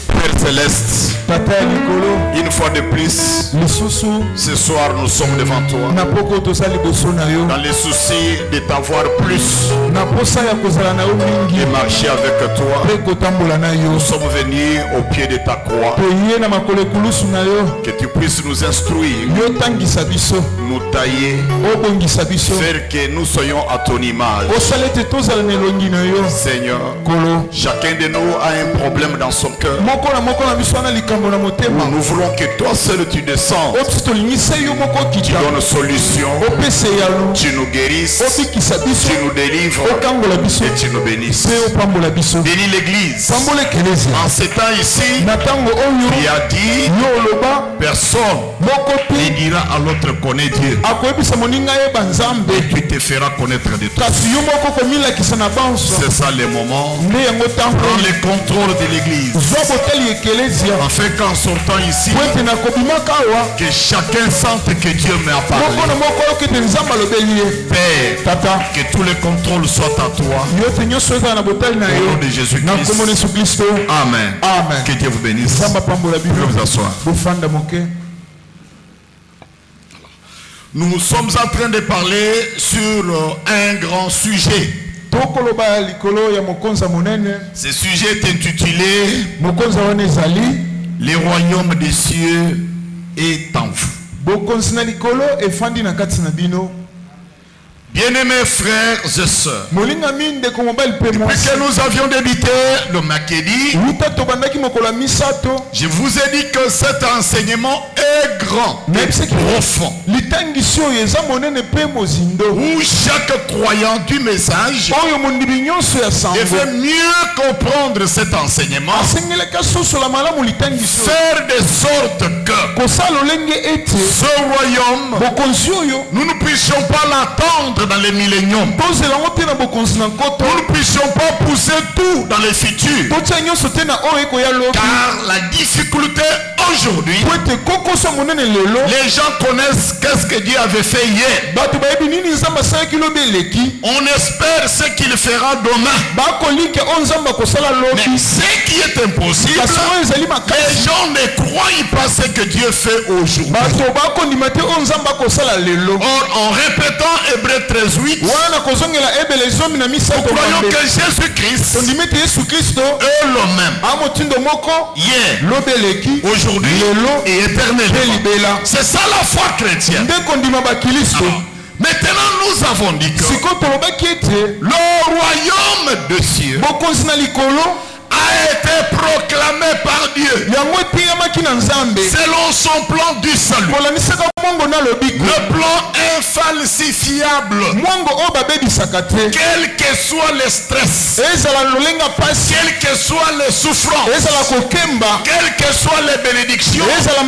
Père Céleste, une fois de plus, ce soir nous sommes devant toi. Dans les soucis de t'avoir plus, de marcher avec toi, nous sommes venus au pied de ta croix. Que tu puisses nous instruire, nous tailler, faire que nous soyons à ton image. Seigneur, chacun de nous a un problème dans son cœur. Nous voulons que toi seul tu descends, tu donnes solution, tu nous guérisses, tu nous délivres et tu nous bénisses. Bénis l'église. En ces temps ici, tu as dit, personne ne dira à l'autre connaît Dieu, et tu te feras connaître de toi. C'est ça le moment. Prends le contrôle de l'église, afin qu'en sortant ici, que chacun sente que Dieu m'a parlé. Père, que tout le contrôle soit à toi. Au nom de Jésus-Christ. Amen. Que Dieu vous bénisse. Vous pouvez vous asseoir. Nous sommes en train de parler sur un grand sujet. Ce sujet est intitulé Le royaume des cieux est en vous. Bien-aimés frères et sœurs, depuis que nous avions débuté le mercredi, je vous ai dit que cet enseignement est grand et profond, où chaque croyant du message devait mieux comprendre cet enseignement, faire de sorte que ce royaume, nous ne puissions pas l'attendre dans les milléniums. Nous ne puissions pas pousser tout dans les futurs. Car la difficulté aujourd'hui, les gens connaissent qu'est-ce que Dieu avait fait hier. On espère ce qu'il fera demain. Mais ce qui est impossible, les gens ne croient pas ce que Dieu fait aujourd'hui. Or, en répétant Hébreux 13:8, nous croyons que Jésus-Christ est le même hier, aujourd'hui et éternellement. C'est ça la foi chrétienne. Maintenant nous avons dit que le royaume de cieux a été proclamé par Dieu selon son plan du salut. Le plan infalsifiable. Quel que soit le stress, quel que soit les souffrances, quelles que soient les bénédictions, personne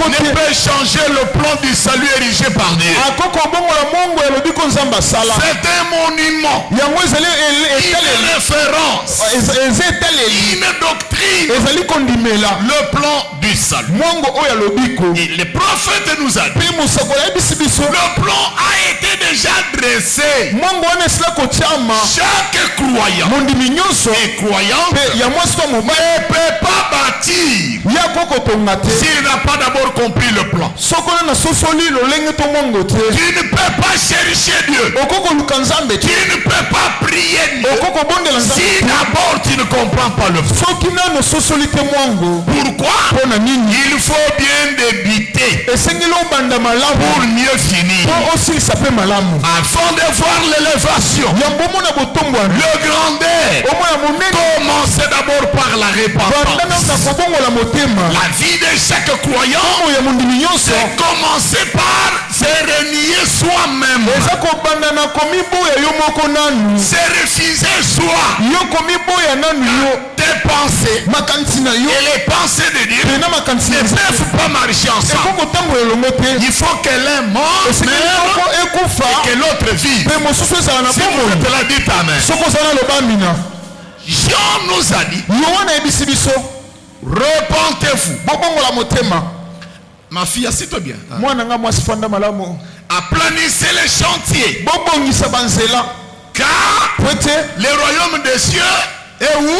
ne peut changer le plan du salut érigé par Dieu. C'est un monument, une référence, une doctrine, le plan du salut. Et le prophète nous a dit, le plan a été déjà dressé. Chaque croyant et croyante ne peut pas bâtir s'il n'a pas d'abord compris le plan. Tu ne peux pas chercher Dieu, tu ne peux pas prier Dieu si d'abord tu ne comprends pas le plan. Pourquoi? Il faut bien débuter pour mieux finir. Afin de voir l'élévation, le grandeur, commencez d'abord par la repentance. La vie de chaque croyant, c'est commencer par se renier soi-même, se refuser soi, tes pensées et les pensées de Dieu ne peuvent pas marcher ensemble. Il faut que l'un meure et que l'autre vive. Si vous êtes là, dites amen. Jean nous a dit, repentez-vous. Ma fille, assieds-toi bien. Aplanissez les chantiers. Car le royaume des cieux est où?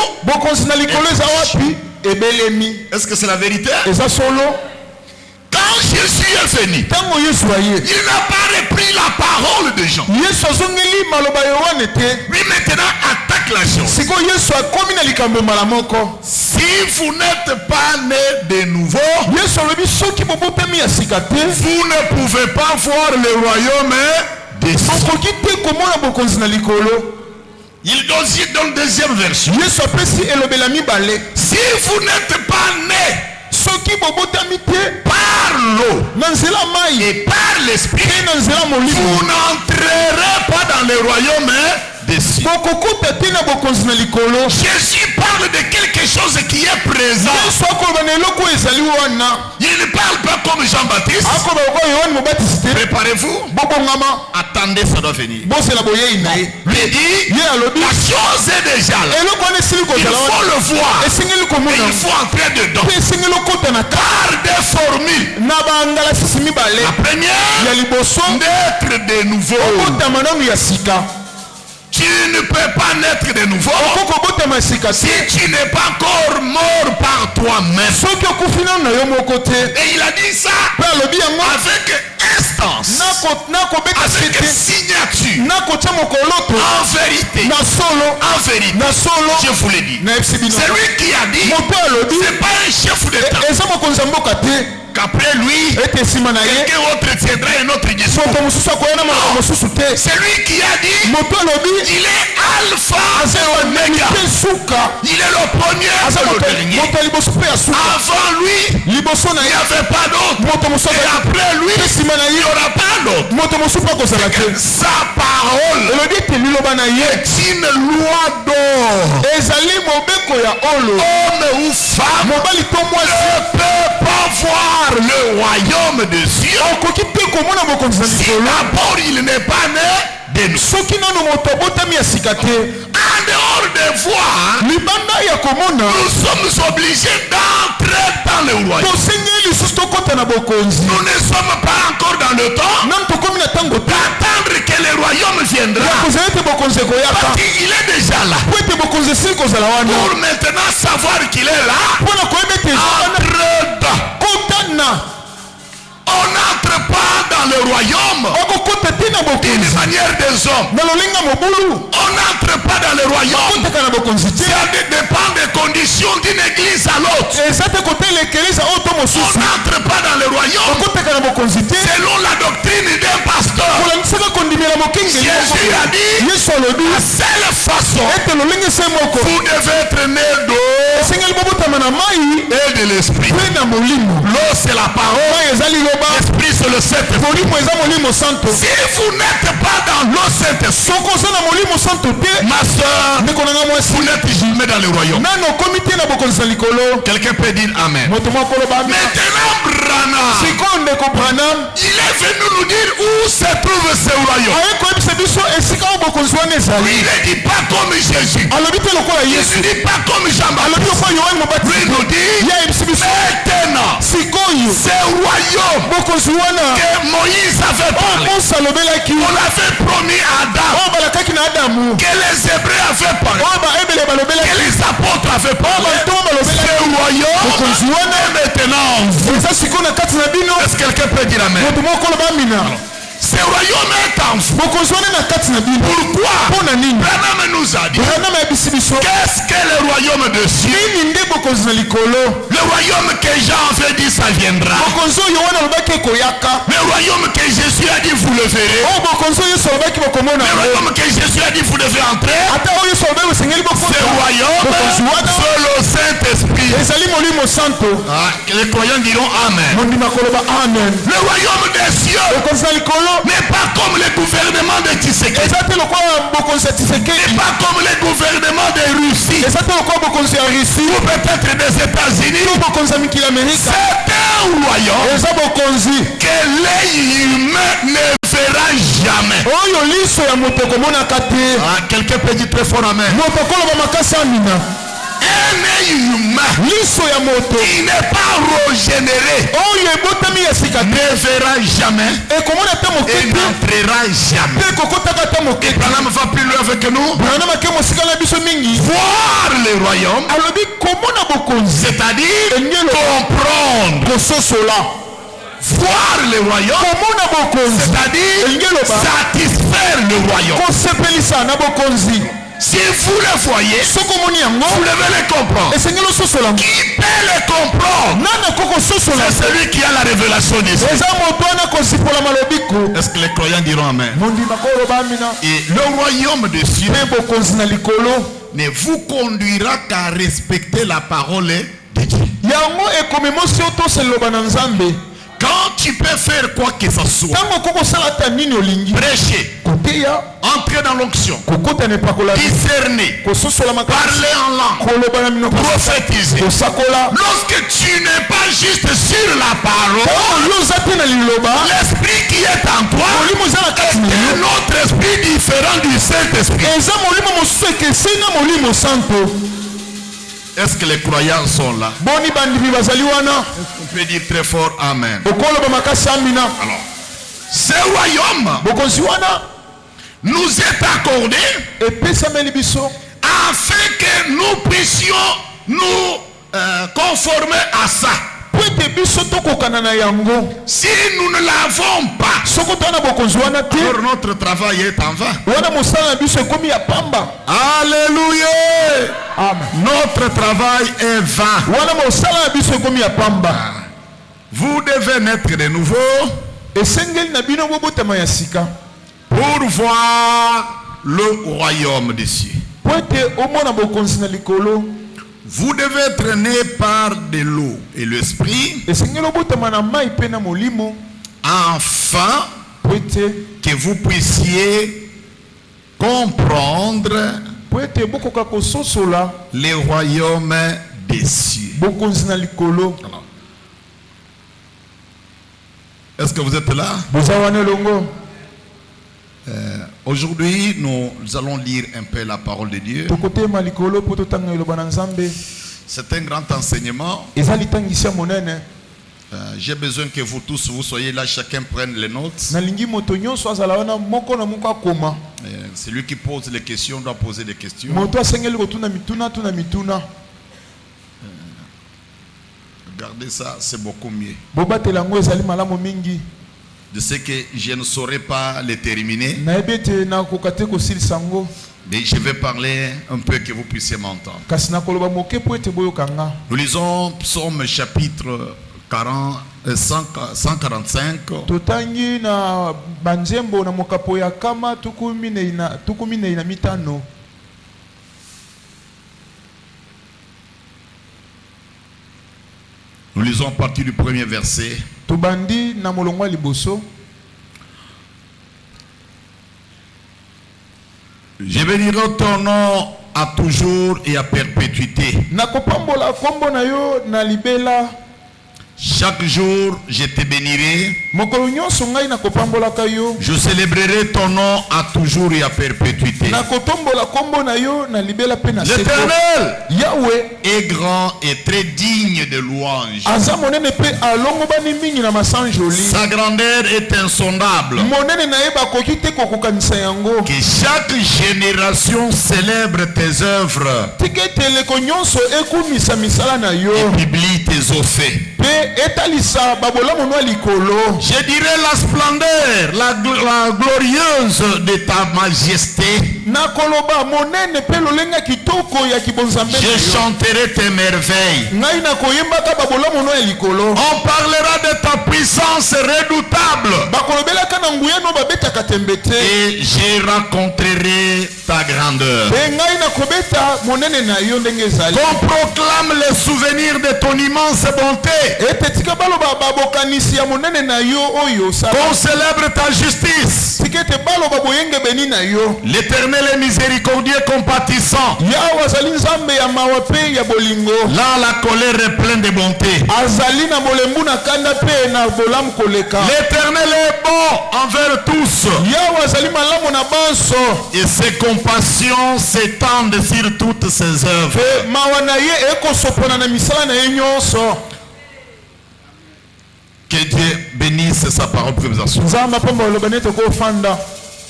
Est-ce que c'est la vérité? Quand Jésus est venu, il n'a pas repris la parole de Jean. Lui maintenant attaque la chose. Si vous n'êtes pas né de nouveau, vous ne pouvez pas voir le royaume des cieux. Il donne deuxième version. Si vous n'êtes pas né par l'eau et par l'esprit, vous n'entrerez pas dans le royaume des cieux. Jésus parle de quelque chose qui est présent. Il ne parle pas comme Jean-Baptiste. Préparez-vous. Attendez, ça doit venir. Il dit, la chose est déjà là. Il faut le voir. Et il faut entrer dedans. Par des formules. La première, naître de nouveau. Tu ne peux pas naître de nouveau si tu n'es pas encore mort par toi-même. Et il a dit ça avec instance, avec signature, en vérité, je vous l'ai dit. C'est lui qui a dit, c'est pas un chef d'État. Qu'après lui, quelqu'un autre tiendra un autre discours. C'est lui qui a dit, il est alpha et oméga. Il est le premier et le dernier. Avant lui, il n'y avait pas d'autre. Et après lui, il n'y aura pas d'autre. Sa parole est une loi d'or. Homme ou femme ne peut pas voir le royaume de Dieu si d'abord il n'est pas né de nous. En dehors des voies, nous sommes obligés d'entrer dans le royaume. Nous ne sommes pas encore dans le temps d'attendre que le royaume viendra. Parce qu'il est déjà là. Pour maintenant savoir qu'il est là, on n'entre pas dans le royaume d'une manière des hommes. On n'entre pas dans le royaume. Ça dépend des conditions d'une église à l'autre. On n'entre pas dans le royaume selon la doctrine d'un pasteur. Jésus a dit, la seule façon, vous devez être né d'eau et de l'esprit. L'eau c'est la parole, l'esprit c'est le Saint-Esprit. Si vous n'êtes pas dans l'eau Saint-Esprit, ma soeur, vous n'êtes jamais dans le royaume. Quelqu'un peut dire Amen. Maintenant Branham, il est venu nous dire où se trouve ce royaume. Il ne dit pas comme Jésus. Il ne dit pas comme Jean-Baptiste. Lui nous dit maintenant ce royaume que Moïse avait parlé, on l'avait promis à Adam, que les Hébreux avaient parlé, que les apôtres avaient parlé. Ce royaume est maintenant en vous. Est-ce que quelqu'un peut dire Amen? Ce royaume est en vous. Pourquoi? Branham nous a dit, qu'est-ce que le royaume de Dieu? Le royaume que Jean avait dit ça viendra. Le royaume que Jésus a dit vous le verrez. Le royaume que Jésus a dit vous devez entrer. Ce royaume c'est le Saint-Esprit. Les croyants diront Amen. Le royaume des cieux n'est pas comme le gouvernement de Tshisekedi. N'est pas comme le gouvernement de Russie. Ou peut-être des États-Unis. C'est un royaume que l'œil humain ne verra jamais. Quelqu'un peut dire très fort Amen. Un un œil humain qui n'est pas régénéré ne verra jamais et n'entrera jamais. Et Branham va plus loin avec nous. Voir le royaume, c'est-à-dire comprendre voir le royaume, c'est-à-dire satisfaire le royaume. Si vous le voyez, vous devez le comprendre. Qui peut le comprendre? C'est celui qui a la révélation des cieux. Est-ce que les croyants diront amen? Et le royaume des cieux ne vous conduira qu'à respecter la parole de Dieu. Quand tu peux faire quoi que ce soit, prêcher, entrer dans l'onction, discerner, parler en langue, prophétiser, lorsque tu n'es pas juste sur la parole, l'esprit qui est en toi est un autre esprit différent du Saint-Esprit. Est-ce que les croyants sont là? On peut dire très fort amen. Alors, ce royaume nous est accordé afin que nous puissions nous conformer à ça. Si nous ne l'avons pas, alors notre travail est en vain. Alléluia. Notre travail est vain. Vous devez naître de nouveau pour voir le royaume des cieux. Vous devez être né par de l'eau et l'esprit, afin que vous puissiez comprendre le royaume des cieux. Est-ce que vous êtes là? Aujourd'hui, nous allons lire un peu la parole de Dieu. C'est un grand enseignement. J'ai besoin que vous tous, vous soyez là, chacun prenne les notes. Celui qui pose les questions doit poser des questions. Regardez ça, c'est beaucoup mieux. De ce que je ne saurais pas les terminer. Mais je vais parler un peu que vous puissiez m'entendre. Nous lisons Psaume chapitre 145. Nous lisons à partir du premier verset. Je bénirai ton nom à toujours et à perpétuité. Chaque jour, je te bénirai. Je célébrerai ton nom à toujours et à perpétuité. L'Éternel est grand et très digne de louange. Sa grandeur est insondable. Que chaque génération célèbre tes œuvres et publie tes hauts faits. Je dirai la splendeur, la glorieuse de ta majesté. Je chanterai tes merveilles. On parlera de ta puissance redoutable. Et je raconterai ta grandeur. Qu'on proclame les souvenirs de ton immense bonté. Qu'on célèbre ta justice. L'Éternel L'Éternel est miséricordieux, compatissant. Là, la colère est pleine de bonté. L'Éternel est bon envers tous. Et ses compassions s'étendent sur toutes ses œuvres. Que Dieu bénisse sa parole pour vous assurer.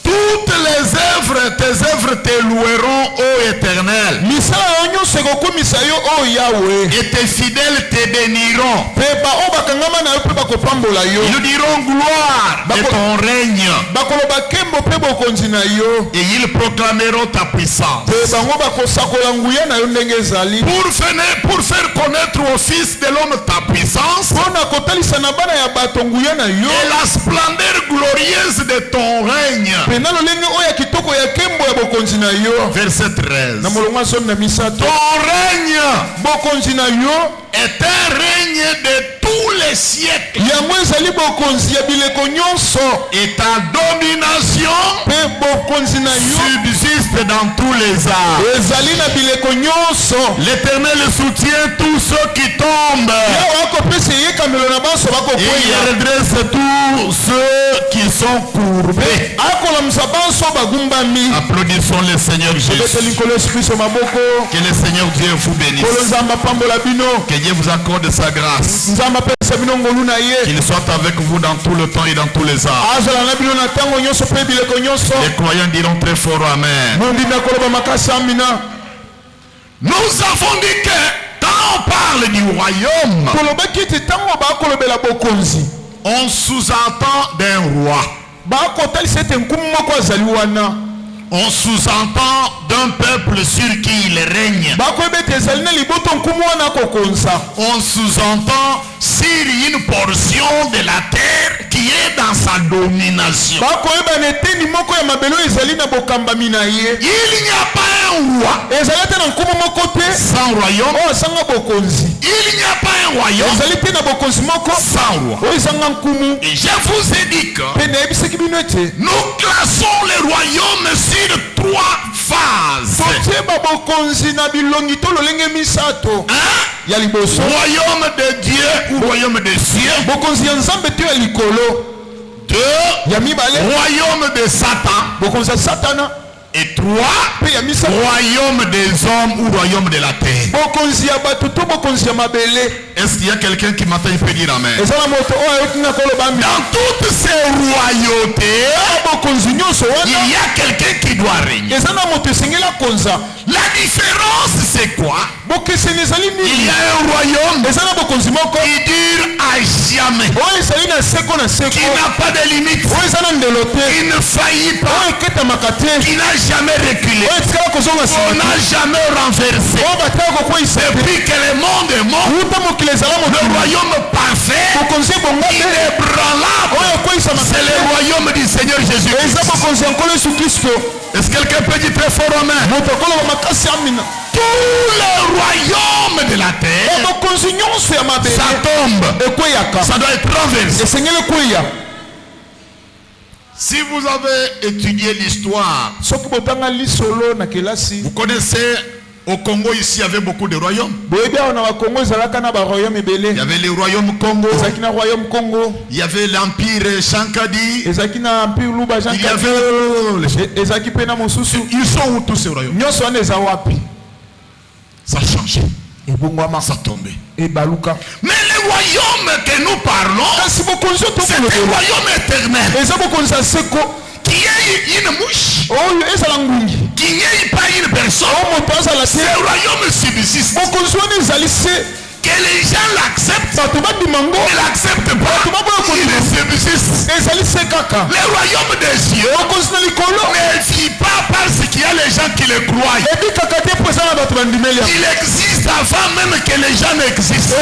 Toutes les œuvres, tes œuvres te loueront, ô Éternel. Et tes fidèles te béniront. Ils diront gloire de ton règne. Et ils proclameront ta puissance. Pour faire connaître aux fils de l'homme ta puissance. Et la splendeur glorieuse de ton règne. Verset 13. Ton règne est un règne de tous les siècles. Et ta domination subsiste dans tous les arts. L'Éternel soutient tous ceux qui tombent. Et il redresse tous ceux qui sont courbés. Applaudissons le Seigneur Jésus. Que le Seigneur Dieu vous bénisse. Que Dieu vous accorde sa grâce. Qu'il soit avec vous dans tout le temps et dans tous les arts. Les croyants diront très fort Amen. Nous avons dit que quand on parle du royaume, on sous-entend d'un roi. On sous-entend d'un peuple sur qui il règne. On sous-entend sur une portion de la terre qui est dans sa domination. Il n'y a pas un roi sans royaume. Il n'y a pas un royaume sans roi. Et je vous ai dit que nous classons les royaumes sur 3 phases. Royaume de Dieu ou royaume des cieux. 2. Royaume de Satan. Et 3. Royaume des hommes ou royaume de la terre. Est-ce qu'il y a quelqu'un qui m'entend? Il peut dire Amen. Dans toutes ces royautés, il y a quelqu'un qui doit régner. La différence c'est quoi? Il y a un royaume qui dure à jamais, qui n'a pas de limite, qui ne faillit pas, qui n'a jamais reculé, on n'a jamais renversé. Depuis que le monde est mort, le royaume parfait, inébranlable, c'est le royaume du Seigneur Jésus-Christ. Est-ce que quelqu'un peut dire très fort Amen? Tous les royaumes de la terre, ça tombe, ça doit être renversé. Si vous avez étudié l'histoire, vous connaissez au Congo ici, il y avait beaucoup de royaumes. Il y avait le royaume Congo. Il y avait l'empire Shankadi. Il y avait... Ils sont où tous ces royaumes? Ça a changé. Ça a tombé. Mais le royaume que nous parlons, c'est un royaume éternel. Qui est une mouche, qui n'est pas une personne. C'est un royaume subsiste. Que les gens l'acceptent, ne l'acceptent pas, il subsiste. Le royaume des cieux ne vit pas parce qu'il y a les gens qui le croient. Il existe avant même que les gens n'existent.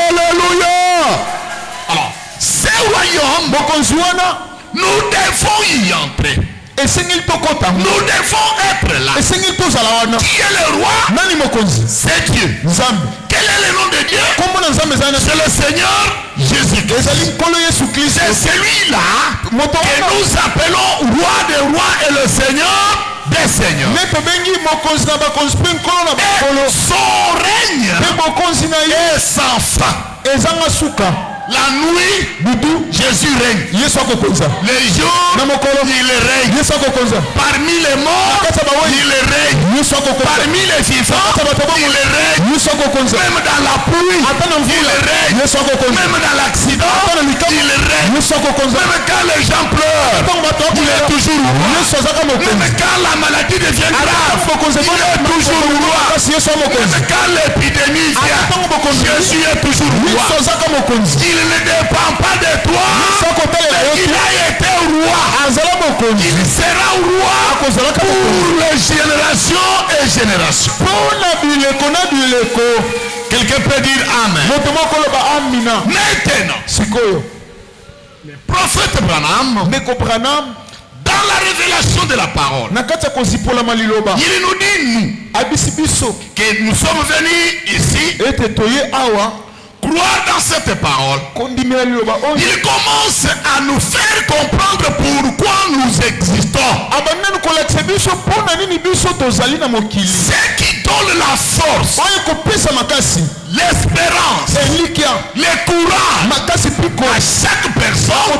Alléluia. Alors, ce royaume, nous devons y entrer. Nous devons être là. Qui est le roi? C'est Dieu. Que quel est le nom de Dieu? C'est le Seigneur Jésus-Christ. C'est celui-là que nous appelons roi des rois et le Seigneur des seigneurs. Et son règne est sans fin. La nuit, Jésus règne. Les jours, il règne. Parmi les morts, il règne. Parmi les vivants, il règne. Même dans la pluie, il règne. Même dans l'accident, il règne. Même quand les gens pleurent, il est toujours roi. Même quand la maladie devient grave, il est toujours roi. Même quand l'épidémie vient, Jésus est toujours roi. Il ne dépend pas de toi, mais il a été roi. Il sera roi pour les générations et générations. Quelqu'un peut dire Amen. Maintenant, le prophète Branham, dans la révélation de la parole, il nous dit que nous sommes venus ici croire dans cette parole. Il commence à nous faire comprendre pourquoi nous existons. Ce qui donne la force, l'espérance, le courage à chaque personne,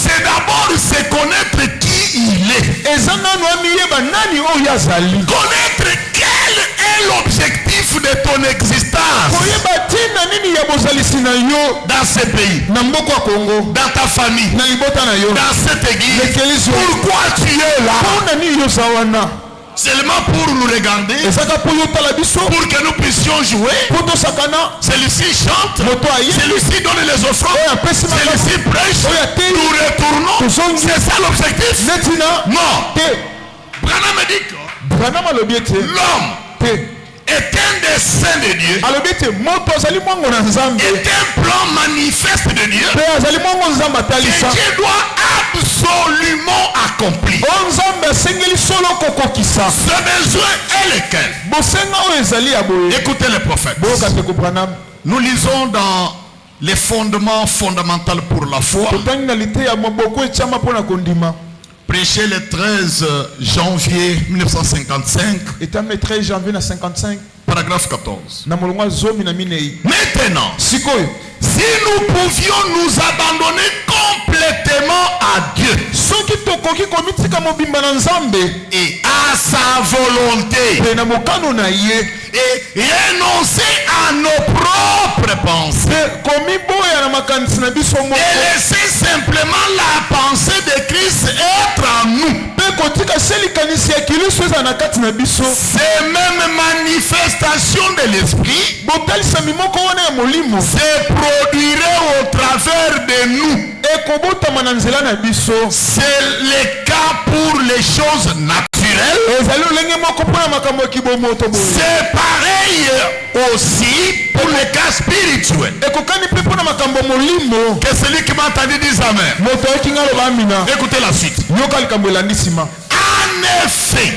c'est d'abord se connaître qui il est. Connaître quel est l'objectif de ton existence dans ce pays, dans ta famille, dans cette église. Pourquoi tu es là? Seulement pour nous regarder, pour que nous puissions jouer. Celui-ci chante, celui-ci donne les offrandes, celui-ci prêche, nous retournons. C'est ça l'objectif? Non. Branham dit que l'homme est un dessein de Dieu, est un plan manifeste de Dieu que Dieu doit absolument accomplir. Ce besoin est lequel? Écoutez le prophète. Nous lisons dans les fondements fondamentaux pour la foi, prêché le 13 janvier 1955, paragraphe 14. Maintenant, si nous pouvions nous abandonner complètement à Dieu et à sa volonté et renoncer à nos propres pensées et laisser simplement la pensée de Christ être en nous, ces mêmes manifestations de l'esprit se produiraient au travers de nous. C'est le cas pour les choses naturelles. C'est pareil aussi pour les cas spirituels. Que celui qui m'a entendu dise Amen. Écoutez la suite. En effet,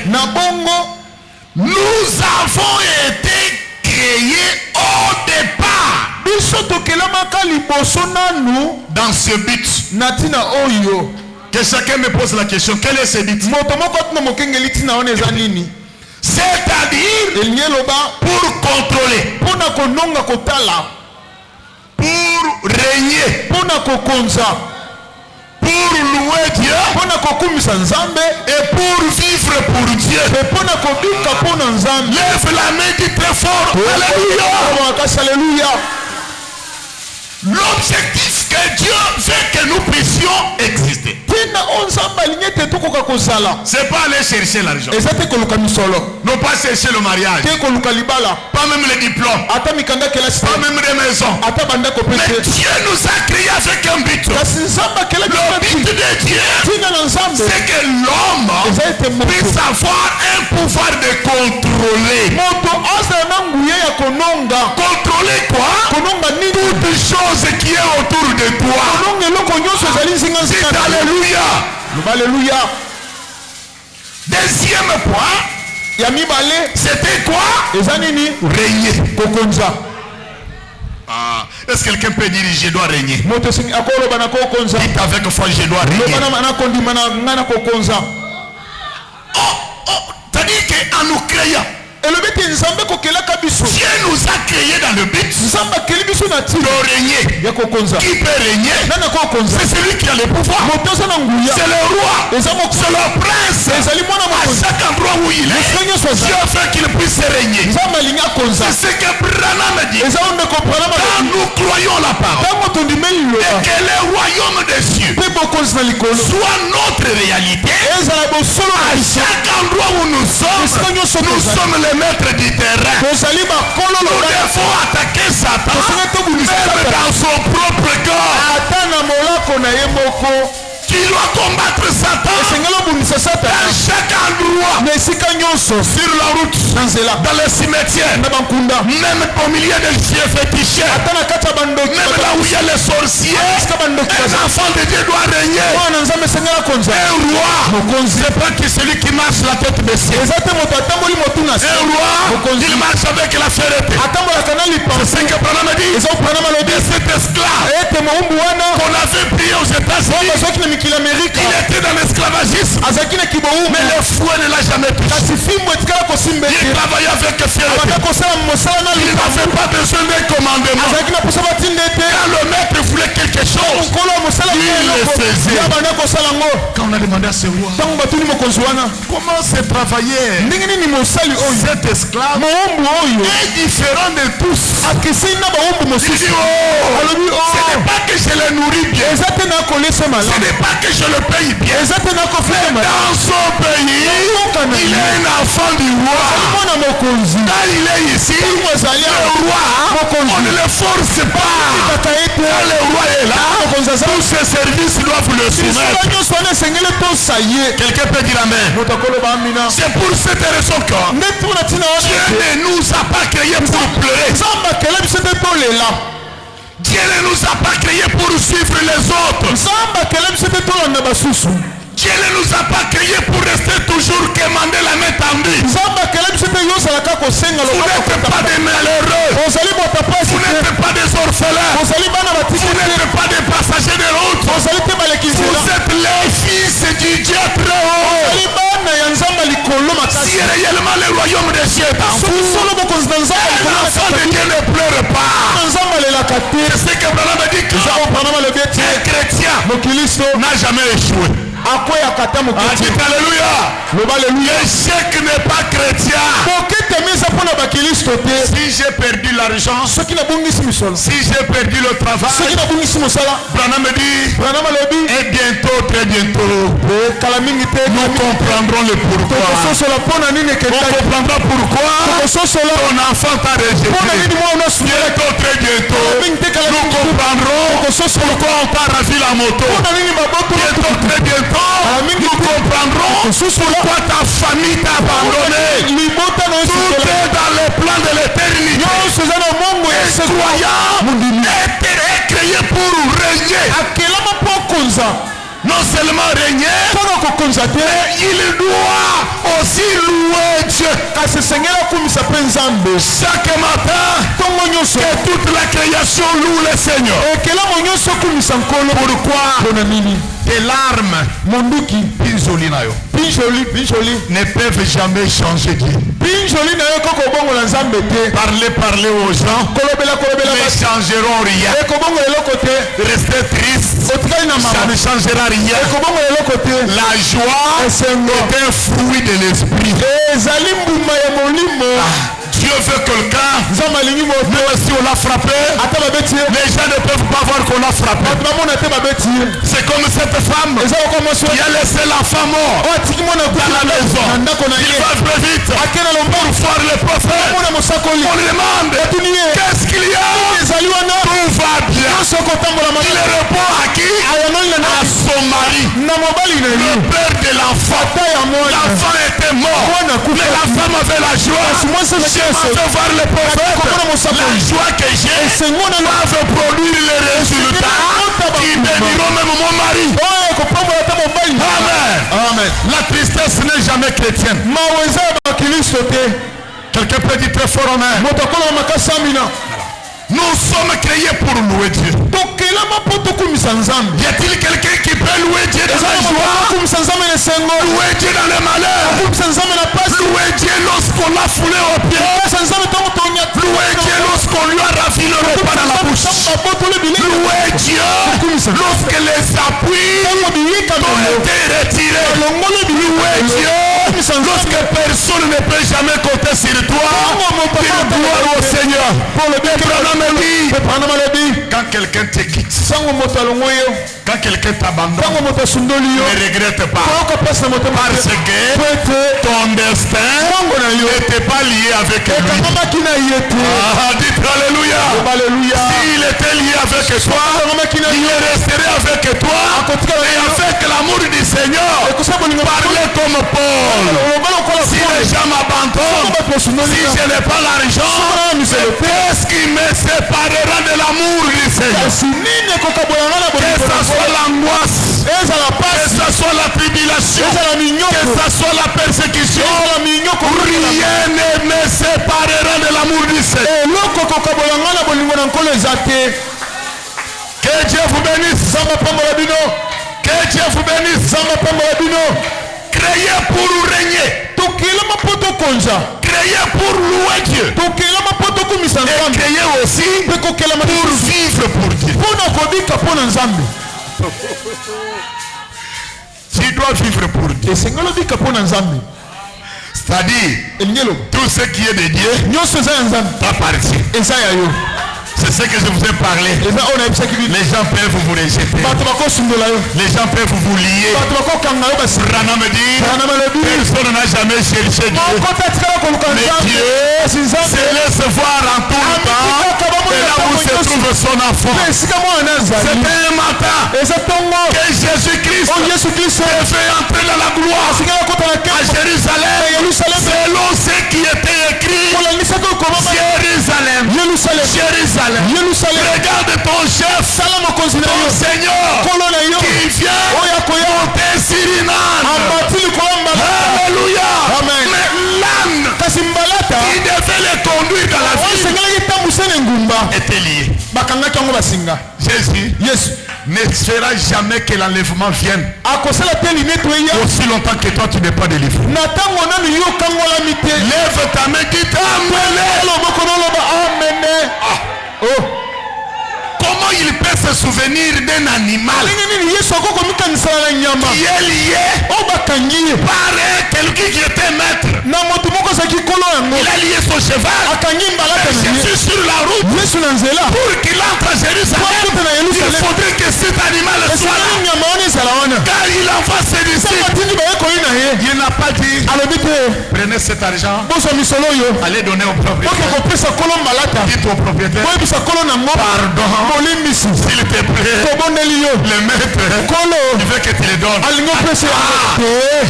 nous avons été créés au départ dans ce but. Que chacun me pose la question, quel est ce but? C'est-à-dire pour contrôler, pour régner, pour louer Dieu et pour vivre pour Dieu. Lève la main, dit très fort Alléluia. L'objectif que Dieu veut que nous puissions exister, c'est pas aller chercher l'argent, non pas chercher le mariage, pas même les diplômes, pas même les maisons. Mais Dieu nous a créés avec un but. Le but de Dieu, c'est que l'homme puisse avoir un pouvoir de contrôler. Contrôler quoi? Toutes choses qui est autour de toi. C'est Alléluia. Deuxième point, c'était quoi? Régner. Est-ce que quelqu'un peut dire je dois régner? Dites avec foi je dois régner. C'est-à-dire qu'en nous créant, Dieu nous a créés dans le but de régner. Qui peut régner? C'est celui qui a le pouvoir. C'est le roi. C'est le prince. À chaque endroit où il est, Dieu fait qu'il puisse régner. C'est ce que Branham dit. Quand nous croyons la parole et que le royaume des cieux soit notre réalité, à chaque endroit où nous sommes les maîtres du terrain. Nous devons attaquer Satan même dans son propre corps. Qui doit combattre Satan dans chaque endroit, sur la route, dans les cimetières, même au milieu des chiens féticheurs, même là où il y a les sorciers. Un enfant de Dieu doit régner. Un roi, c'est pas que celui qui marche la tête baissée. Un roi, il marche avec la ferreté. C'est ce que Branham dit. Et cet esclave qu'on avait pris aux États-Unis, il était dans l'esclavagisme, mais le fouet ne l'a jamais touché. Il travaillait avec fierté. Il n'avait pas besoin d'un commandement. Quand le maître voulait quelque chose, il le faisait. Quand on a demandé à ce roi comment se travailler, cet esclave est différent de tous. Il dit ce n'est pas que je le nourris bien, ce n'est pas que je le paye bien, mais dans son pays il est un enfant du roi. Quand il est ici, le roi, on ne le force pas. Quand le roi est là, tous ses services doivent le soumettre. Quelqu'un peut dire amen. C'est pour cette raison que Dieu ne nous a pas créés pour pleurer. Dieu ne nous a pas créés pour suivre les autres. Dieu ne nous a pas créés pour rester toujours commander la main tendue. Vous n'êtes pas des malheureux. Vous n'êtes pas des orphelins. Vous n'êtes pas des passagers de route. Vous êtes les fils du Dieu très haut. Si réellement le royaume des cieux est en vous, un enfant de Dieu ne pleure pas. C'est ce que Branham dit que un chrétien n'a jamais échoué. Alléluia. L'échec n'est pas chrétien. Si j'ai perdu l'argent, si j'ai perdu le travail, Branham me dit, et bientôt, très bientôt, nous comprendrons le pourquoi. On comprendra pourquoi ton enfant t'a rejeté. Bientôt, très bientôt, nous comprendrons pourquoi on t'a ravi la moto. Bientôt, très bientôt, nous comprendrons pourquoi ta famille t'a abandonné. Tout est dans le plan de l'éternité. Et croyant est créé pour régner. Non seulement régner, mais il doit aussi louer Dieu. Chaque matin, que toute la création loue le Seigneur. Pourquoi? Tes larmes ne peuvent jamais changer Dieu. Parler aux gens ne changeront rien. Rester triste, ça ne changera rien. La joie est un fruit de l'esprit. Dieu veut quelqu'un, même si on l'a frappé, les gens ne peuvent pas voir qu'on l'a frappé. C'est comme cette femme qui a laissé l'enfant mort dans la maison. Il va très vite pour voir le prophète. On lui demande qu'est-ce qu'il y a. Tout va bien. Il répond à qui? À son mari, le père de l'enfant. L'enfant était mort, mais la femme avait la joie. Fait voir le prophète, la joie que j'ai va produire les résultats qui béniront même mon mari. Amen. Amen. La tristesse n'est jamais chrétienne. Quelqu'un peut dire très fort amen. Nous sommes créés pour louer Dieu. Y a-t-il quelqu'un qui peut louer Dieu dans la joie? Louer Dieu dans le malheur? Louer Dieu lorsqu'on l'a foulé au pied? Louer Dieu lorsqu'on lui a raffiné le repas dans la bouche? Louer Dieu lorsque les appuis ont été retirés? Louer Dieu lorsque personne ne peut jamais compter sur toi? Dis gloire au Seigneur. Quand quelqu'un te quitte, quand quelqu'un t'abandonne, ne regrette pas, parce que ton destin n'était pas lié avec lui. Dites alléluia. S'il était lié avec toi, il resterait avec toi, et avec l'amour du Seigneur, parlez comme Paul. Si les gens m'abandonnent, si je n'ai pas l'argent, qu'est-ce qui me séparera de l'amour du Seigneur? Que ça soit l'angoisse, que ça soit la tribulation, que ça soit la persécution, rien ne me séparera de l'amour du Seigneur. Que Dieu vous bénisse. Que Dieu vous bénisse. Créé pour régner. Créé pour louer Dieu. Et créé aussi pour vivre pour Dieu. Tu dois vivre pour Dieu. C'est-à-dire, tout ce qui est de Dieu t'appartient. C'est ce que je vous ai parlé. Les gens peuvent vous rejeter. Les gens peuvent vous lier. Rana me dit, personne n'a jamais cherché Dieu. Mais Dieu se laisse voir en tout temps. Et là où se trouve son enfant. C'est un matin que Jésus-Christ est fait entrer dans la gloire à Jérusalem. Selon ce qui était écrit, Jérusalem. Regarde ton chef, ton Seigneur qui vient monter sur une âne. Alléluia. Mais l'âne qui devait les conduire dans la vie était lié. Jésus ne fera jamais que l'enlèvement vienne aussi longtemps que toi tu n'es pas délivré. Lève ta main, dis comment il peut se souvenir d'un animal qui est lié par quelqu'un qui était maître? Il a lié son cheval. Jésus sur la route, pour qu'il entre à Jérusalem, il faudrait que cet animal soit là, car il envoie ses disciples. Il n'a pas dit prenez cet argent, allez donner au propriétaire. Dites au propriétaire, pardon, s'il te plaît, le maître, il veut que tu le donnes.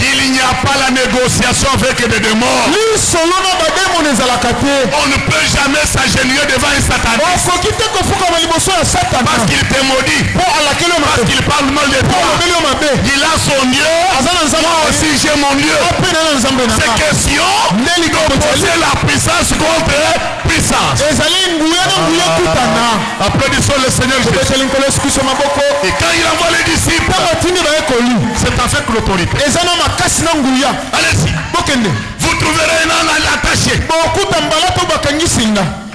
Il n'y a pas la négociation avec des démons. On ne peut jamais s'agenouiller devant un sataniste parce qu'il te maudit, parce qu'il parle mal de toi. Il a son Dieu, moi aussi j'ai mon Dieu. C'est question d'opposer la puissance contre puissance. Applaudissons le Seigneur Jésus. Et quand il envoie les disciples, c'est avec l'autorité. Allez-y. Vous trouverez un âne attaché.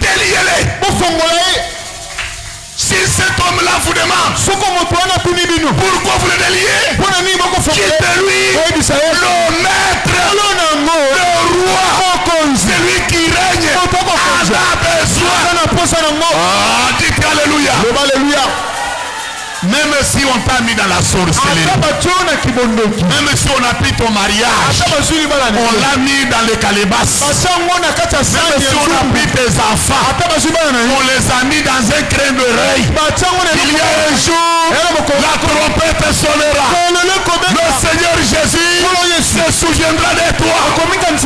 Déliez-les. Si cet homme-là vous demande pourquoi vous le déliez, quittez-lui. Le maître, le roi, celui qui règne, a besoin. Dites alléluia. Même si on t'a mis dans la sorcellerie, même si on a pris ton mariage, on l'a mis dans les calebasses, même si on a pris tes enfants, on les a mis dans un crâne d'oreille, il y a un jour, la trompette sonnera. Le Seigneur Jésus se souviendra de toi. Un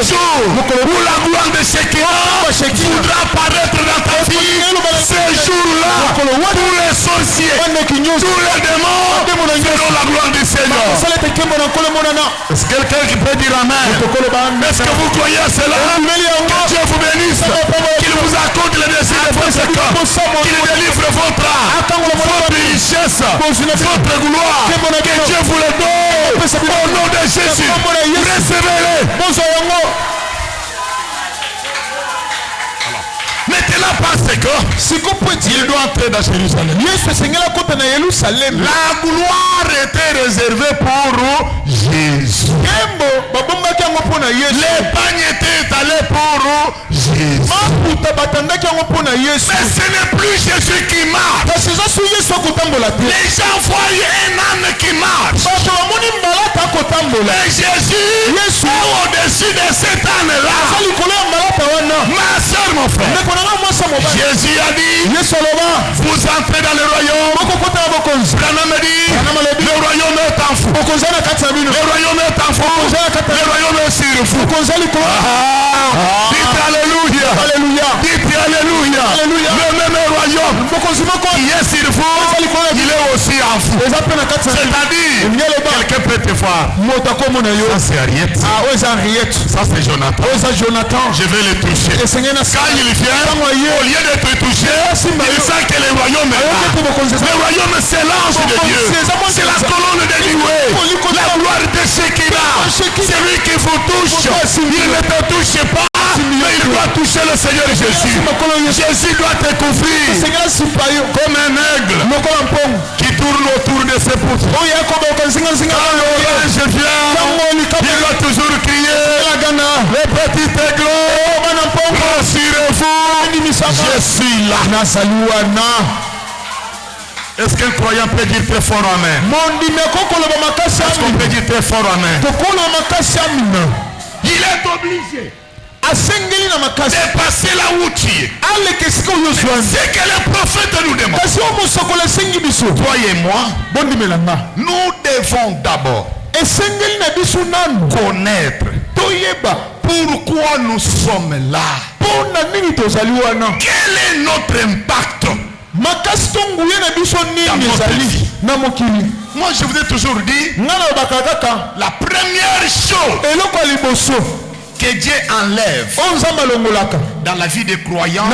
jour où la gloire de Shekinah voudra apparaître dans ta vie. Ce jour-là, tous les sorciers, tous les démons verront la gloire du Seigneur. Est-ce quelqu'un qui peut dire amen? Est-ce que vous croyez à cela? Que Dieu vous bénisse, qu'il vous accorde le désir de qu'il délivre votre richesse, votre gloire. Que Dieu vous le donne. Au nom de Jésus, recevez-les. Maintenant, parce que il doit entrer dans Jérusalem. La gloire était réservée pour Jésus. L'épargne était étalée pour Jésus. Mais ce n'est plus Jésus qui marche. Les gens voient un âne qui marche. Mais Jésus est au-dessus de cet âne-là. Ma soeur, mon frère, Jésus a dit, vous entrez dans le royaume. Branham dit, le royaume est en fou. Le royaume est en fou. Le royaume est sur vous. Dites alléluia. Dites alléluia. Le même royaume qui est sur vous, il est aussi en fou. C'est-à-dire, quelqu'un peut te voir. Ça c'est Ariette. Ça c'est Jonathan. Je vais le toucher. Quand il vient, au lieu de te toucher, il sent que le royaume est là. Le royaume c'est l'ange de Dieu. C'est la colonne de Dieu. La gloire de Shekinah. Celui qui vous touche, il ne te touche pas. Mais il doit toucher le Seigneur Jésus. Jésus doit te couvrir comme un aigle qui tourne autour de ses poutres. Quand l'orange vient, il doit toujours crier, le petit aigle, rassurez-vous, je suis là. Est-ce qu'un croyant peut dire très fort amen? Est-ce qu'on peut dire très fort amen? Il est obligé de passer là où tu es. C'est que le prophète nous demande. Toi et moi, nous devons d'abord connaître pourquoi nous sommes là. Quel est notre impact dans notre vie? Moi je vous ai toujours dit, la première chose que Dieu enlève dans la vie des croyants,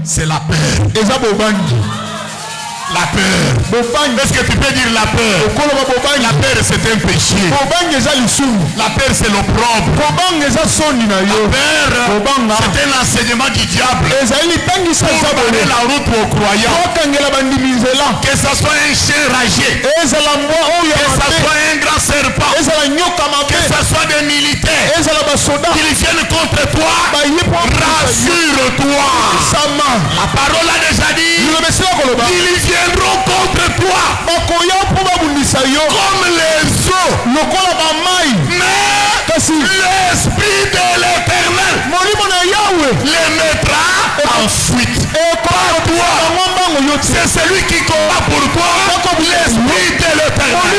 c'est la peur. La peur. Est-ce que tu peux dire la peur? La peur c'est un péché. La peur c'est l'opprobre. La peur c'est un enseignement du diable pour donner la route aux croyants. Que ce soit un chien ragé, que ce soit un grand serpent, que ce soit des militaires qui viennent contre toi, rassure-toi. La parole a déjà dit, ils viendront contre toi comme les eaux. Mais l'esprit de l'Éternel les mettra en fuite. Par toi, c'est celui qui combat pour toi, l'esprit de l'Éternel.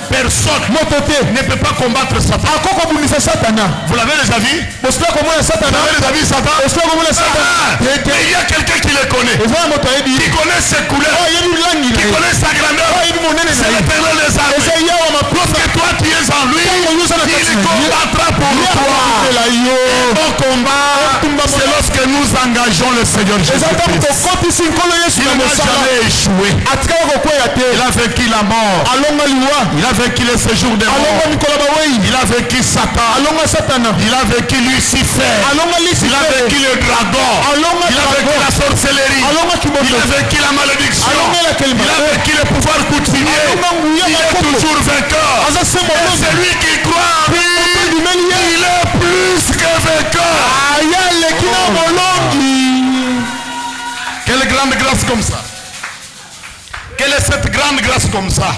Personne ne peut pas combattre Satan. Vous l'avez déjà vu? Vous avez déjà vu Satan? Mais il y a quelqu'un qui le connaît, qui connaît ses couleurs, qui connaît sa grandeur. C'est l'Éternel des armées. Lorsque toi tu es en lui, il combattra pour toi. Mon combat, c'est lorsque nous engageons le Seigneur Jésus-Christ. Il n'a jamais échoué. Il a vaincu la mort. Il a vaincu le séjour des morts. Il a vaincu Satan. Il a vaincu Lucifer. Il a vaincu le dragon. Il a vaincu la sorcellerie. Il a vaincu la malédiction. Il a vaincu le pouvoir coutumier. Il est toujours vainqueur. Et celui qui croit en lui, il est plus que vainqueur. Quelle grande grâce comme ça. Quelle est cette grande grâce comme ça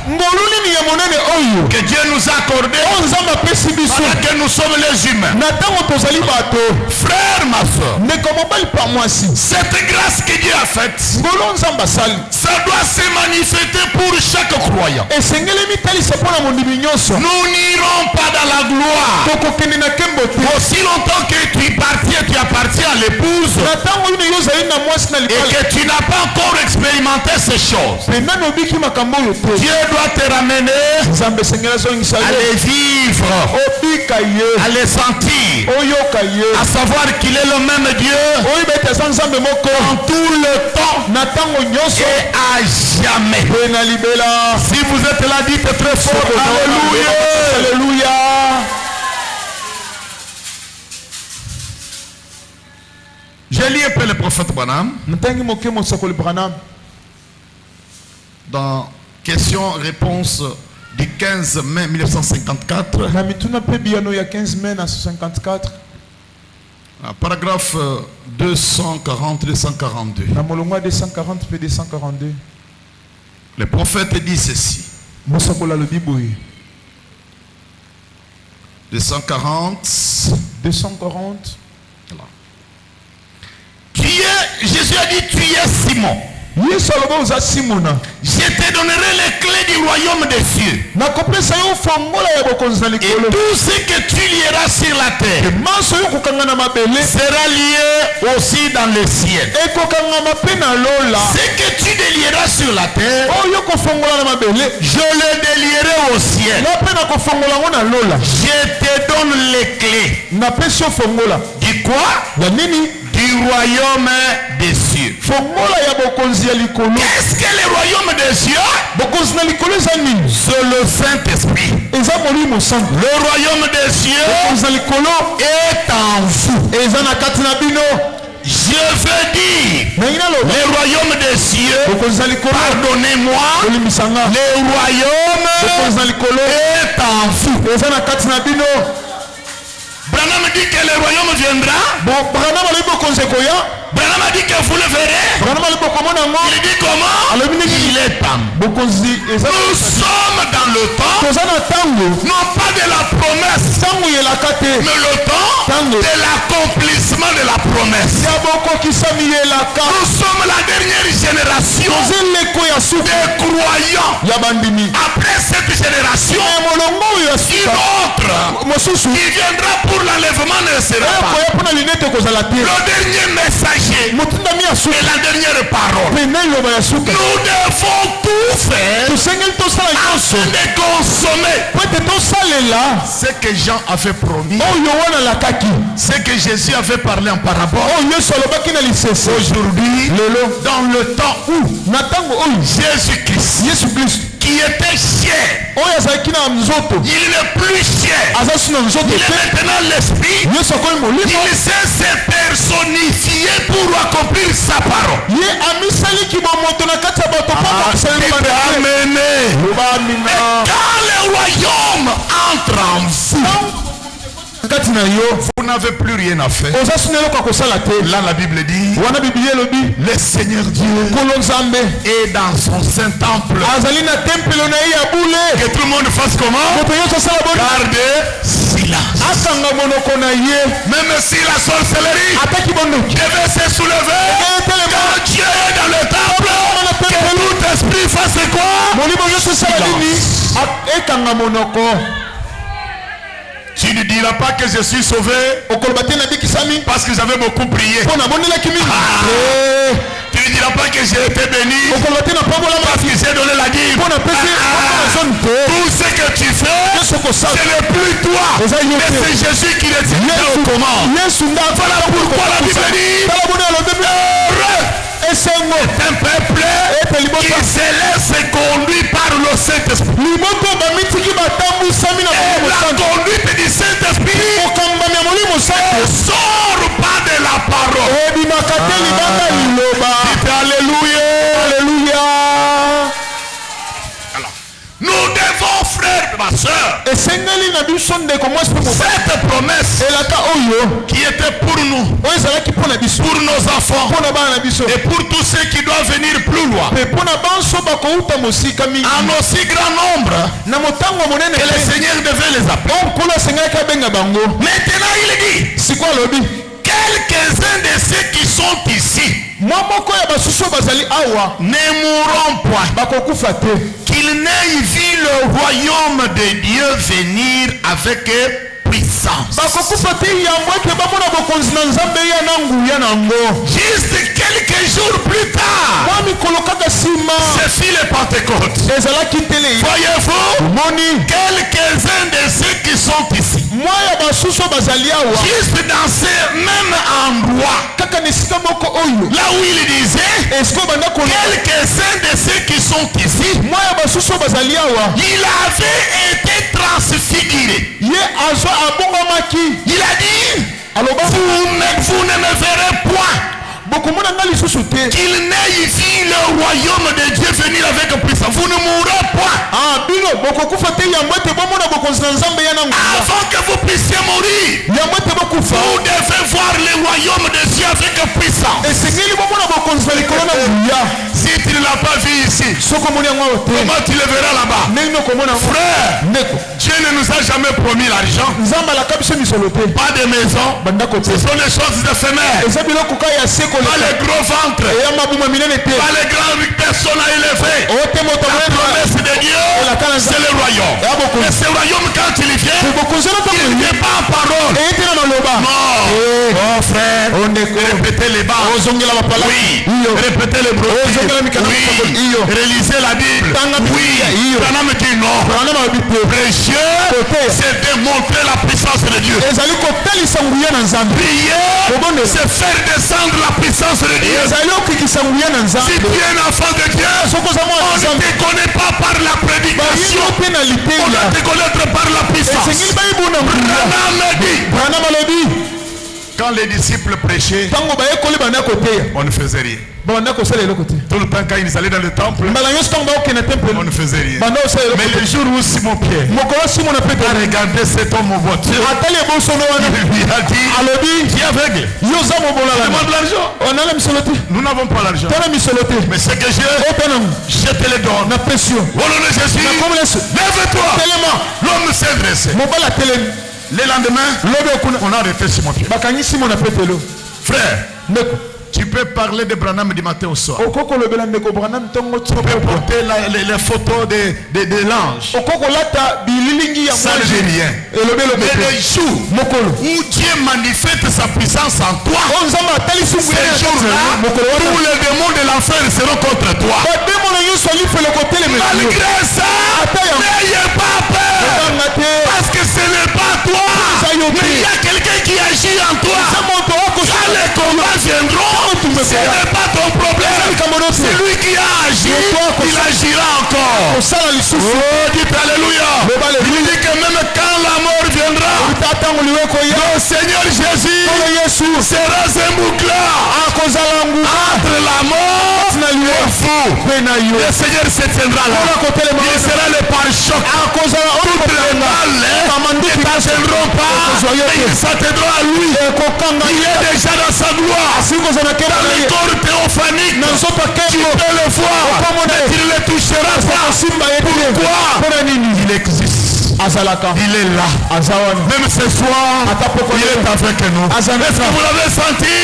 que Dieu nous a accordé pendant que nous sommes les humains? Frère, ma soeur, cette grâce que Dieu a faite, ça doit se manifester pour chaque croyant. Nous n'irons pas dans la gloire aussi longtemps que tu appartiens à à l'épouse et que tu n'as pas encore expérimenté ces choses, Dieu doit te ramener à les vivre, à les sentir, à savoir qu'il est le même Dieu en tout le temps et à jamais. Si vous êtes là, dites très fort Alléluia. Alléluia. J'ai lu un peu le prophète Branham dans question-réponse du 15 mai 1954. Paragraphe 240-242. Le prophète dit ceci. 240. Jésus a dit, tu es Simon. Je te donnerai les clés du royaume des cieux. Et tout ce que tu lieras sur la terre sera lié aussi dans le ciel. Ce que tu délieras sur la terre, je le délierai au ciel. Je te donne les clés. Dis quoi? Du royaume des cieux. Qu'est-ce que le royaume des cieux? C'est le Saint-Esprit. Le royaume des cieux est en vous. Je veux dire, le royaume des cieux, pardonnez-moi, le royaume est en vous. Branham dit que le royaume viendra. Branham a dit que vous le verrez. Il dit comment? Il est temps. Nous sommes dans le temps, non pas de la promesse, mais le temps de l'accomplissement de la promesse. Nous sommes la dernière génération des croyants. Après cette génération, une autre qui viendra pour l'enlèvement ne sera pas. Le dernier messager et la dernière parole. Nous devons tout faire afin de consommer ce que Jean avait promis, ce que Jésus avait parlé en parabole. Aujourd'hui, dans le temps où Jésus-Christ qui était cher, il n'est plus cher. Il est maintenant l'esprit. Il sait se personnifier pour accomplir sa parole. Et quand le royaume entre en vous, vous n'avez plus rien à faire. Là la Bible dit, le Seigneur Dieu est dans son saint temple. Que tout le monde fasse comment? Gardez silence. Même si la sorcellerie devait se soulever, quand Dieu est dans le temple, que tout esprit fasse quoi? Silence. Tu ne diras pas que je suis sauvé parce que j'avais beaucoup prié. Tu ne diras pas que j'ai été béni parce que j'ai donné la dîme. Tout ce que tu fais, ce n'est plus toi, mais c'est Jésus qui le tient aux commandes. Voilà pourquoi la Bible dit, est un peuple qui se laisse conduire par le Saint-Esprit. Et la conduite du Saint-Esprit ne sort pas de la parole. Dites Alléluia. Alléluia. Nous devons, frère, ma soeur, cette promesse qui était pour nous, pour nos enfants et pour tous ceux qui doivent venir plus loin, en aussi grand nombre que le Seigneur devait les appeler. Maintenant il dit, quelques-uns de ceux qui sont ici ne mourront point, qu'ils n'aient vu le royaume de Dieu venir avec puissance. puissance. Juste quelques jours plus tard, C'est fini le Pentecôte. voyez-vous, quelques-uns de ceux qui sont ici, juste dans ce même endroit, là où il disait, quelques-uns de ceux qui sont ici, il avait été transfiguré. Il a dit, vous ne me verrez point qu'il n'ait ici le royaume de Dieu venir avec puissance. Vous ne mourrez point avant que vous puissiez mourir. Vous devez voir le royaume de Dieu avec puissance. Si tu ne l'as pas vu ici, comment tu le verras là-bas? Frère, Dieu ne nous a jamais promis l'argent, pas de maison. Ce sont les choses éphémères, pas les gros ventres, pas les grandes personnes à élever. La promesse de Dieu, c'est le royaume. Et ce royaume, quand il vient, il ne vient pas en parole. Non. Oh frère, répétez les bas. Oui. Répétez les broderies. Oui. Relisez la Bible. Oui. Branham dit non. Prêcher, c'est démontrer la puissance de Dieu. Prier, c'est faire descendre la puissance de Dieu. Si tu es un enfant de Dieu, on ne te connaît pas par la prédication, on va te connaître par la puissance. Branham dit, quand les disciples prêchaient, on ne faisait rien. Tout le temps quand ils allaient dans le temple, on ne faisait rien. Mais le jour où Simon Pierre a regardé cet homme en voiture, il lui a dit, tu es aveugle, demande l'argent. Nous n'avons pas l'argent, mais ce que j'ai, je te le donne. Au nom de Jésus, lève-toi. L'homme s'est dressé. Le lendemain, on a arrêté Simon Pierre. Frère, tu peux parler de Branham du matin au soir. Tu peux porter les photos de l'ange. Ça ne dit rien. Mais le jour où Dieu manifeste sa puissance en toi, ce jour-là, tous les démons de l'enfer seront contre toi. Malgré ça, n'ayez pas peur. Parce que ce n'est pas toi. Mais il y a quelqu'un qui agit en toi. Quand les combats viendront, ce n'est pas ton problème. C'est lui qui a agi, il agira encore. Oh, dites alléluia. Il dit que même quand la mort viendra, le Seigneur Jésus sera un bouclier entre la mort et vous. Le Seigneur se tiendra là. Il sera le pare-choc. Toutes les balles ne t'atteindront pas, mais ils s'atteindront à lui. Il est déjà dans sa gloire. Dans le corps théophanique, tu peux le voir, mais tu ne le toucheras pas. Pourquoi? Il existe. Il est là. Même ce soir, il est avec nous. Est-ce que vous l'avez senti?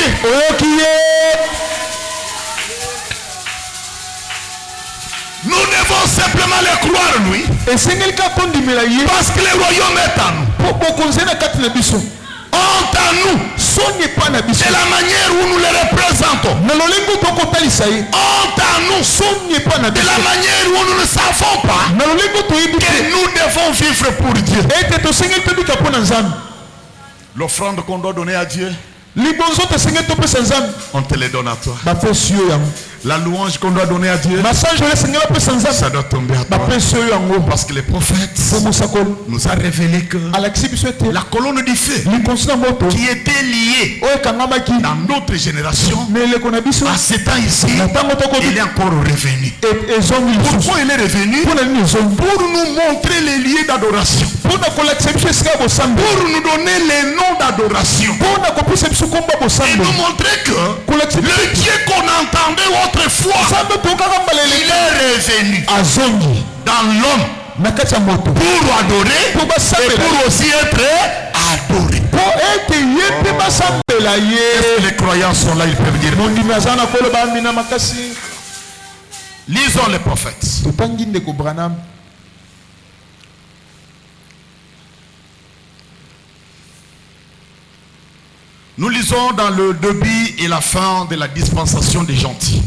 Nous devons simplement le croire, lui. Parce que le royaume est en nous. Honte à nous. C'est la manière où nous le représentons. Honte à nous. C'est la manière où nous ne savons pas que nous devons vivre pour Dieu. L'offrande qu'on doit donner à Dieu, on te les donne à toi. La louange qu'on doit donner à Dieu, ça doit tomber à toi. Parce que les prophètes nous a révélé que la colonne du feu qui était liée dans notre génération, à ce temps ici, il est encore revenu. Pourquoi il est revenu? Pour nous montrer les lieux d'adoration, pour nous donner les noms d'adoration, et nous montrer que le Dieu qu'on entendait autrefois, il est revenu dans l'homme pour adorer et pour aussi être adoré. Est-ce que les croyants sont là? Ils peuvent dire. Lisons les prophètes. Nous lisons dans le début et la fin de la dispensation des gentils.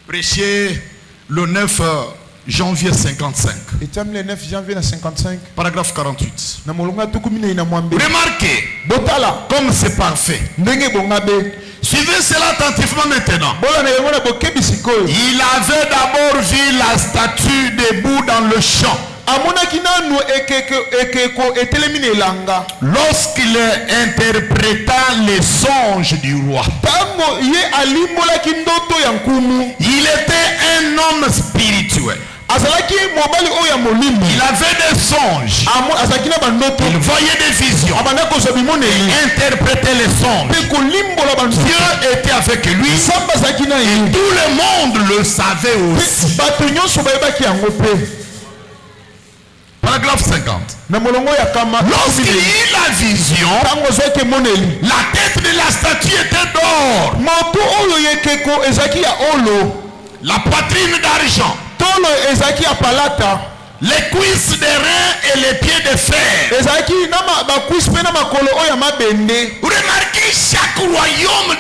Prêché le 9 janvier 55. Paragraphe 48. Remarquez, comme c'est parfait. Suivez cela attentivement maintenant. Il avait d'abord vu la statue debout dans le champ. Lorsqu'il interpréta les songes du roi, il était un homme spirituel. Il avait des songes. Il voyait des visions. Il interprétait les songes. Dieu était avec lui. Et tout le monde le savait aussi. Paragraphe 50. Lorsqu'il eut la vision, la tête de la statue était d'or, la poitrine d'argent, les cuisses de rein et les pieds de fer. Remarquez, chaque royaume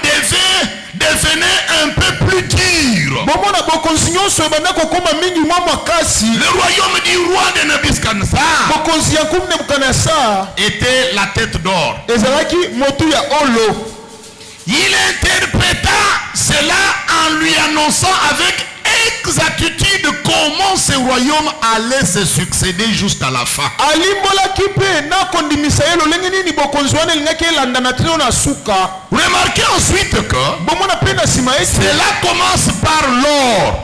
devenait un peu plus dur. Le royaume du roi de Nebuchadnezzar était la tête d'or. Il interpréta cela en lui annonçant avec exactitude comment ce royaume allait se succéder jusqu'à la fin. Remarquez ensuite que cela commence par l'or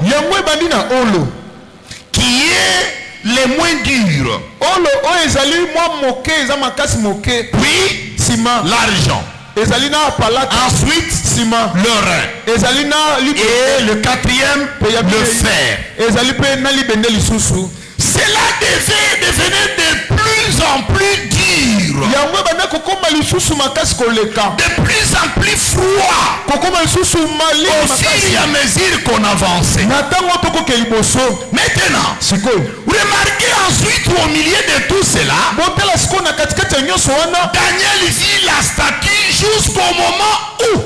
qui est le moins dur, puis l'argent, ensuite le rein, et le quatrième le fer. Cela devenait de plus en plus dur, de plus en plus froid au fur et à mesure qu'on avançait. Maintenant, remarquez ensuite au milieu de tout cela, Daniel vit la statue jusqu'au moment où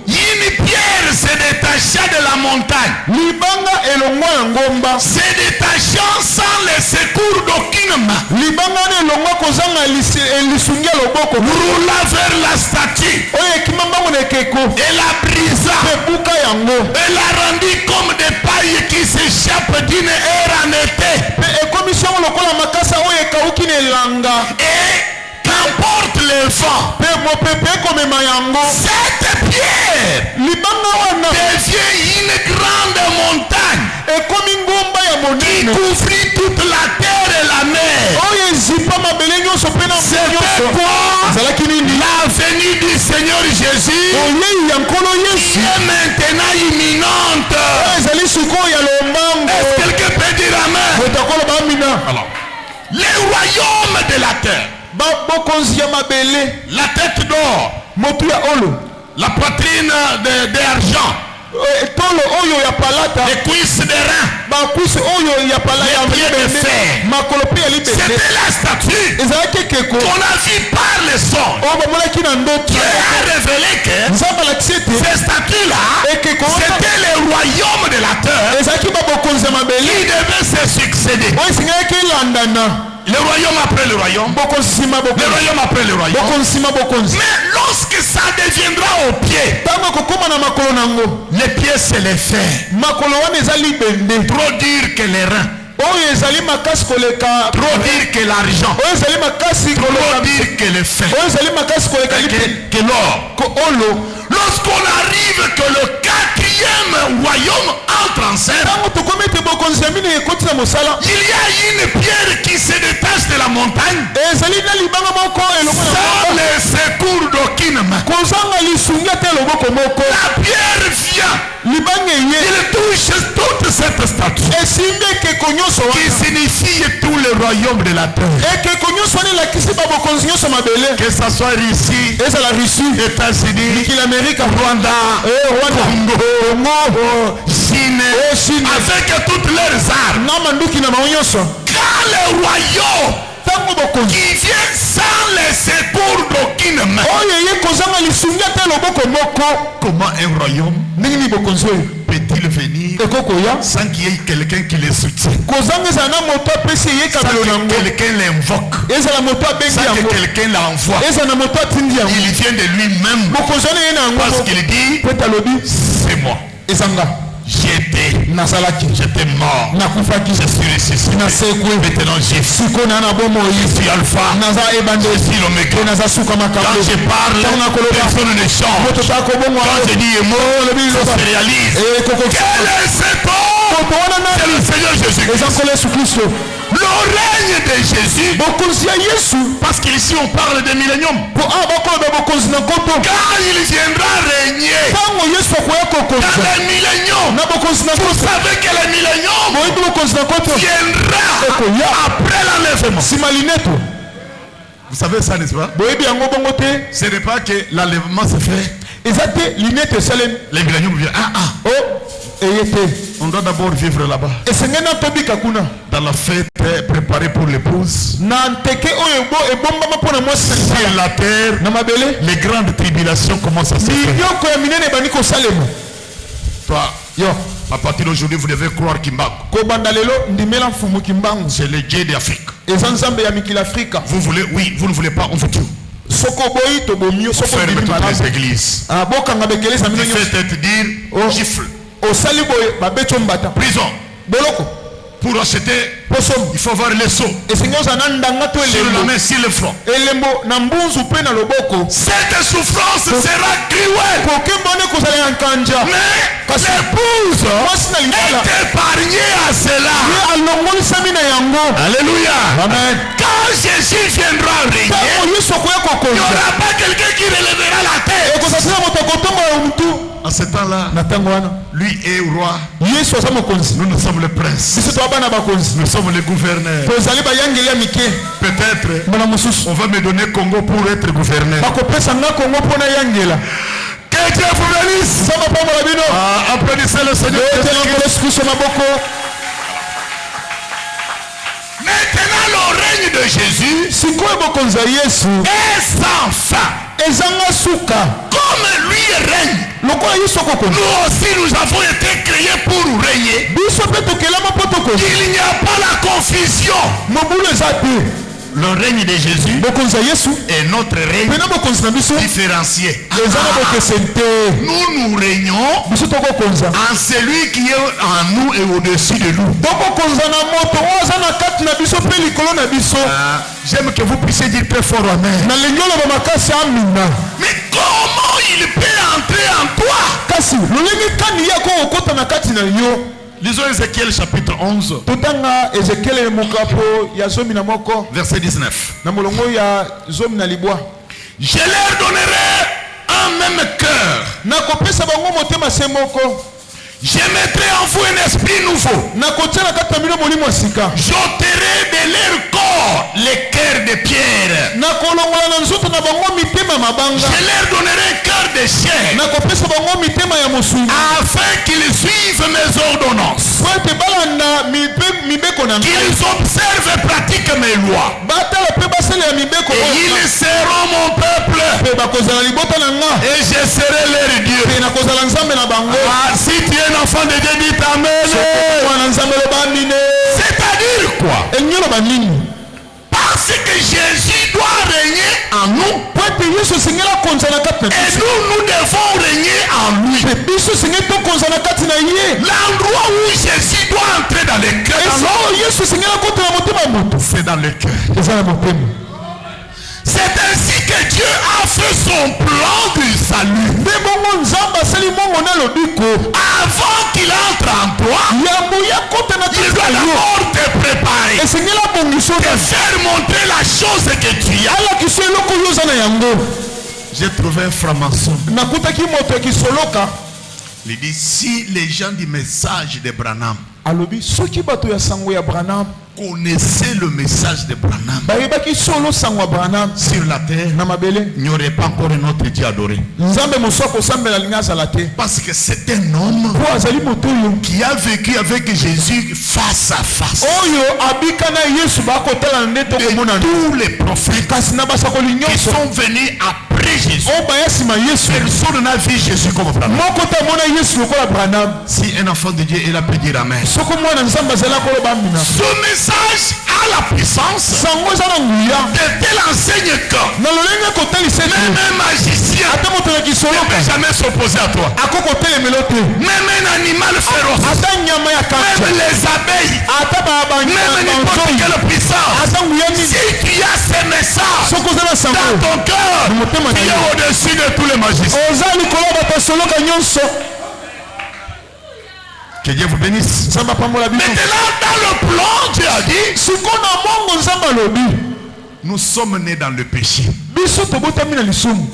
une pierre se détacha de la montagne, se détachant sans le secours d'aucune main, roula vers la statue et la brisa et la rendit comme des pailles qui s'échappent d'une aire en été. Et qu'importe le vent, cette pierre devient une grande montagne qui couvrit toute la terre et la mer. C'est pourquoi la venue du Seigneur Jésus est maintenant imminente. Est-ce que quelqu'un peut dire amen? Alors, les royaumes de la terre, la tête d'or, la poitrine d'argent, les cuisses de rein, les pieds de fer. C'était la statue qu'on a vue par les songes. Dieu a révélé que ces statues-là, c'était le royaume de la terre qui devait se succéder. Le royaume après le royaume. Le royaume après le royaume. Mais lorsque ça deviendra au pied, les pieds c'est les fers. Trop dur que les reins. Trop dur que l'argent. Trop dur que le fer. Que l'or. Lorsqu'on arrive que le quatrième royaume entre en scène, il y a une pierre qui se détache de la montagne sans le secours d'aucune main. La pierre vient, il touche toute cette statue qui signifie tout le le royaume de la terre. Que ça soit Russie, États-Unis, Rwanda, Congo, Chine, avec toutes leurs armes. Quand le royaume qui vient sans le secours d'aucune main. Comment un royaume peut-il venir sans qu'il y ait quelqu'un qui le soutient, sans que quelqu'un l'invoque, sans que quelqu'un l'envoie? Il vient de lui-même parce qu'il dit c'est moi. J'étais mort, je suis ressuscité. Maintenant je suis Alpha, je suis l'Oméga. Quand je parle, personne ne change. Quand je dis un mot, ça se réalise. Quel est cet homme? C'est le Seigneur Jésus-Christ. Le règne de Jésus, parce qu'ici on parle de millénium. Quand il viendra régner dans le millénium, vous savez que le millénium viendra après l'enlèvement. Vous savez ça, n'est-ce pas? Ce n'est pas que l'enlèvement se fait. Le millénium vient. On doit d'abord vivre là-bas, dans la fête préparée pour l'épouse. Sur la terre, les grandes tribulations commencent à se faire. Toi, à partir d'aujourd'hui, vous devez croire Kimbangu. C'est le Dieu d'Afrique. Vous voulez, oui, vous ne voulez pas, on vous tue. On ferme toutes les églises. Du fait de dire gifle. Prison. Pour acheter, il faut avoir les seaux. Sur la main, sur le front. Cette souffrance sera cruelle. Mais l'épouse est épargnée à cela. Alléluia. Amen. Quand Jésus viendra régner, il n'y aura pas quelqu'un qui relèvera la tête. En ce temps-là, lui est roi. Nous sommes le prince. Nous sommes les gouverneurs. Peut-être on va me donner Congo pour être gouverneur. Que Dieu vous bénisse. Applaudissez le Seigneur. Maintenant le règne de Jésus est sans fin. Comme lui règne, nous aussi nous avons été créés pour régner. Il n'y a pas la confusion. Le règne de Jésus est notre règne différencié. Nous régnons en celui qui est en nous et au-dessus de nous. J'aime que vous puissiez dire très fort Amen. Mais comment il peut entrer en toi? Lisons Ézéchiel chapitre 11. Verset 19. Je leur donnerai un même cœur. Je mettrai en vous un esprit nouveau. J'ôterai de leur corps les cœurs de pierre. Je leur donnerai un cœur de chair, afin qu'ils suivent mes ordonnances, qu'ils observent et pratiquent mes lois. Et ils seront mon peuple, et je serai leur Dieu. Si tu es un enfant de Dieu, dis Amen. C'est-à-dire quoi? Parce que Jésus doit régner en nous, et nous devons régner en lui. L'endroit où Jésus doit entrer dans le cœur, c'est dans le cœur. C'est ainsi que Dieu a fait son plan du salut. Avant qu'il entre en toi, il doit d'abord te préparer, te faire montrer la chose que tu as. J'ai trouvé un franc-maçon. Il dit, si les gens du message de Branham alobi soki bato ya sango ya Branham connaissez le message de Branham bayebaki solo sango ya Branham sur la terre, na mabele il n'y aurait pas encore un autre Dieu adoré. nzambe mosoko sambela linga azala te Parce que c'est un homme po azali moto oyo qui a vécu avec Jésus face à face. oyo abika na Yesu bakotala na nde tokomona Tous les prophètes kasi na basakoli qui nyonso sont venus après Jésus, oyo baya nsima Yesu personne n'a vu Jésus comme Branham. moko te amona Yesu lokola Branham Si un enfant de Dieu, il a pu dire Amen. soko mwana nzambe azala koloba amina Ce message a la puissance sango eza na nguya de tel enseigne que na lolenge kotalisa ete même un magicien ata moto na ne kisoloka peut jamais s'opposer à toi. akoko telemelo te Même un animal féroce, ata nyama ya même kanja les abeilles, ata même n'importe quelle puissance. ata nguya nini Si tu as ce message soko oza na dans sango ton cœur, motema na tu es yo au-dessus de tous les magiciens. oza likolo bato soloka nyonso Que Dieu vous bénisse. nzambe apambola biso Maintenant, dans le plan, Dieu a dit, sikoyo na mongo nzambe alobi nous sommes nés dans le péché. biso tobotami na lisumu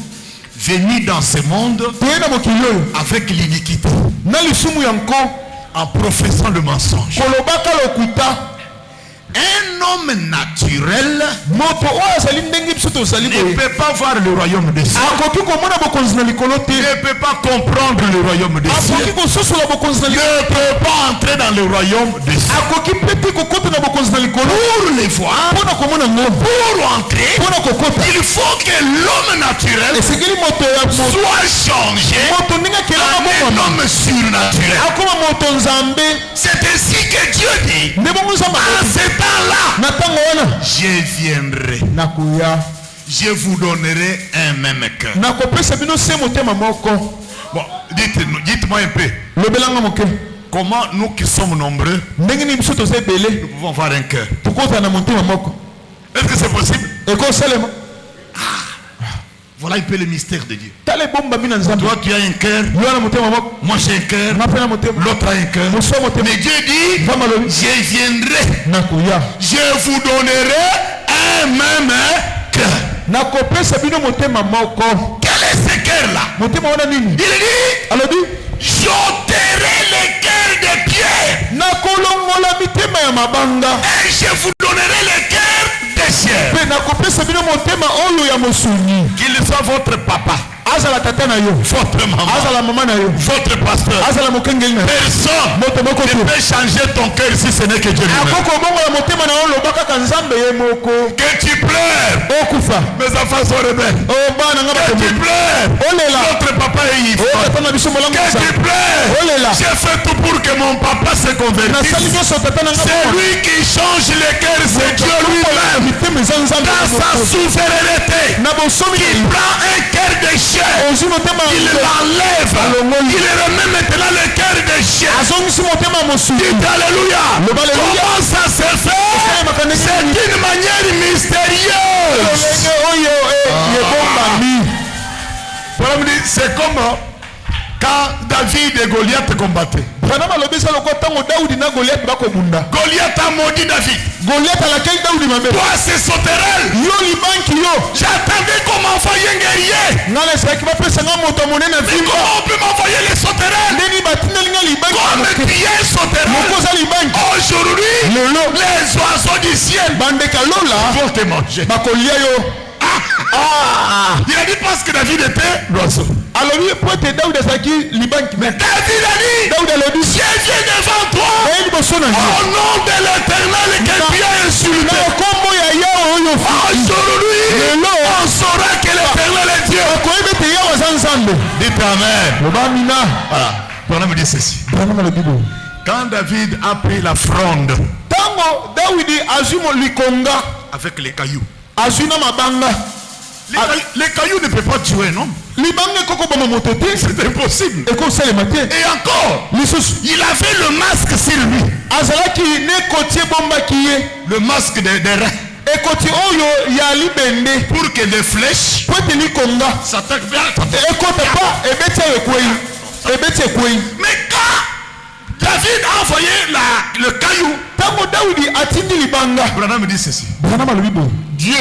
Venus dans ce monde toye na mokili oyo avec l'iniquité, na lisumu ya nko en professant le mensonge. kolobaka lokuta Un homme naturel moto oyo azali ndenge biso tozali ne boye peut pas voir le royaume des cieux. akoki komona bokonzi na likolo te Ne peut pas comprendre le royaume des akoki cieux. kososola bokonzi na Ne likolo peut pas entrer dans le royaume des cieux. akoki mpe te kokota na bokonzi na likolo Pour les voir, mpona komona ngo pour entrer, mpona kokota il faut que l'homme naturel esekeli moto ya soit changé moto ndenge akelaka en un bomama homme surnaturel. akoma moto nzambe C'est ainsi que Dieu dit, nde bongo nzambe à ce temps-là, na ntango wana je viendrai, nakoya je vous donnerai un même cœur. nakopesa bino se motema moko Bon, dites-moi un peu, lobelanga moke comment nous qui sommes nombreux, ndenge nini biso toza ebele nous pouvons avoir un cœur. tokota na motema moko Est-ce que c'est possible? ekosalema Voilà un peu le mystère de Dieu. tala ebombami na nzambe Toi, tu as un cœur, yo na motema moko moi j'ai un cœur, nga mpe na motema l'autre a un cœur. mosusu ya motema Mais Dieu dit, nzambe alobi je viendrai, nakoya je vous donnerai un même cœur. nakopesa bino motema moko Quel est ce cœur-là? motema wana nini Il dit, alobi j'ôterai les cœurs de pierre nakolongola mitema ya mabanga et je vous donnerai les cœurs de chair. mpe nakopesa bino motema oyo ya mosuni Qu'il soit votre papa, azala tata na yo votre maman, azala mama na yo votre pasteur. azala mokengeli na yo Personne moto moko ne te peut changer ton cœur si ce n'est que Dieu lui-même. akoko bongola motema na yo loba kaka nzambe ye moko Que tu pleures, okufa mes enfants sont rebelles. o bana nga Que tu bato pleures, olela notre papa est o ivre. tata na biso molango Que tu pleures, olela j'ai fait tout pour que mon papa se nasali convertisse. nyonso tata na nga C'est lui qui change les cœurs, c'est Dieu lui-même. mitema eza nzambe Dans sa souveraineté, na bosomi il prend un cœur de chair, ozwi motema il l'enlève, il remet maintenant le cœur de chair. azongisi motema ya mosuni Dites Alléluia. Loba Alléluia. Comment ça se fait? C'est d'une manière mystérieuse. lolenge oyo yebombami Voilà, me dit, c'est comme quand David et Goliath combattaient. bana balobi eza lokola ntango daudi na goliath bakobunda Goliath a maudit David. goliath alakeli daudi mabe Toi, c'est sauterelle. yo libanki yo J'attendais qu'on m'envoie un guerrier. nga na esalaki bapesa nga moto monene na Mais vimba comment on peut m'envoyer les sauterelles? ndeni batindeli nga libanki ya Comme moke tu es un sauterelle. moko oza libanki Aujourd'hui, lelo les oiseaux du ciel bandeka lola vont te manger. bakolia yo Il a dit parce que David était l'oiseau. alobi po ete daudi azalaki libanki me David a dit, daudi alobi je viens devant toi naye liboso na au yo nom de l'éternel que tu as insulté. na kombo ya yawe oyo Aujourd'hui, lelo on saura que l'éternel est Dieu. akoyebi ete yawe aza nzambe Dites Amen. loba amina Voilà. On me dit ceci. bana balobi boye Quand David a pris la fronde ntango dawidi azwi likonga avec les cailloux, azwi na mabanga les cailloux ne peuvent pas tuer, non? libanga ekokobama moto te C'est impossible. ekosalema te Et encore, lisusu il avait le masque sur lui. azalaki na ekoti ebombaki ye Le masque des reins. ekoti oyo ya libende Pour que les flèches po ete likonga s'attaquent bien. ekota pa ebeti ayo ekwei Mais quand David a envoyé le caillou, ntango dawidi atindi Branham me dit ceci. Dieu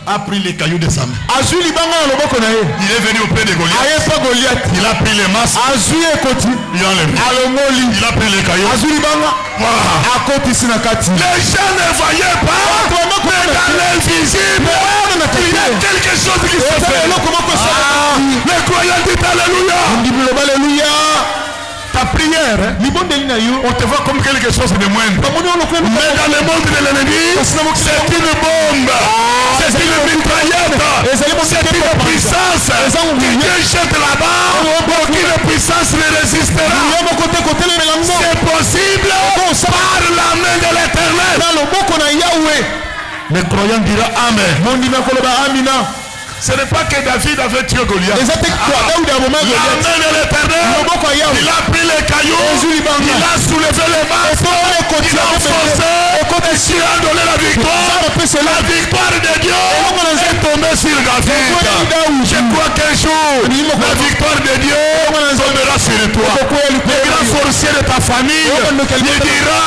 a pris les cailloux de sa main. il Il est venu auprès de Goliath. Il a pris les masses. Il a enlevé. Il a pris les cailloux. Voilà. Les gens ne voyaient pas, mais dans l'invisible, il y a quelque chose qui se fait. Les croyants disent Alléluia. Ta prière, on te voit comme quelque chose de moindre. Mais dans le monde de l'ennemi, c'est une bombe. C'est une mitraillette. C'est une puissance. Dieu jette là-bas. Aucune puissance ne résistera. C'est possible par la main de l'Éternel. Le croyant dira Amen. Ce n'est pas que David avait tué Goliath. La main de l'Éternel, il a pris les cailloux, il a soulevé les masses, il a enfoncé, et il a donné la victoire. La victoire de Dieu est tombée sur David. Je crois qu'un jour, la victoire de Dieu tombera sur toi. Le grand sorcier de ta famille, il dira,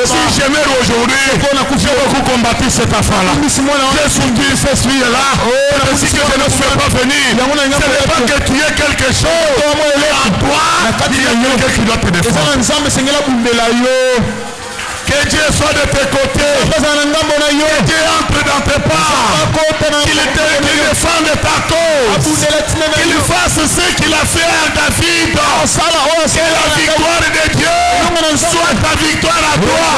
si je meurs aujourd'hui, j'ai beaucoup combattu cet enfant-là. J'ai soutenu cette fille-là. Que je ne suis pas venu, ce n'est pas que tu aies quelque chose en toi, il y a quelqu'un qui doit te défendre. Que Dieu soit de tes côtés, que Dieu entre dans tes pas, qu'il défende ta cause, qu'il fasse ce qu'il a fait à David, que la victoire de Dieu soit ta victoire à toi.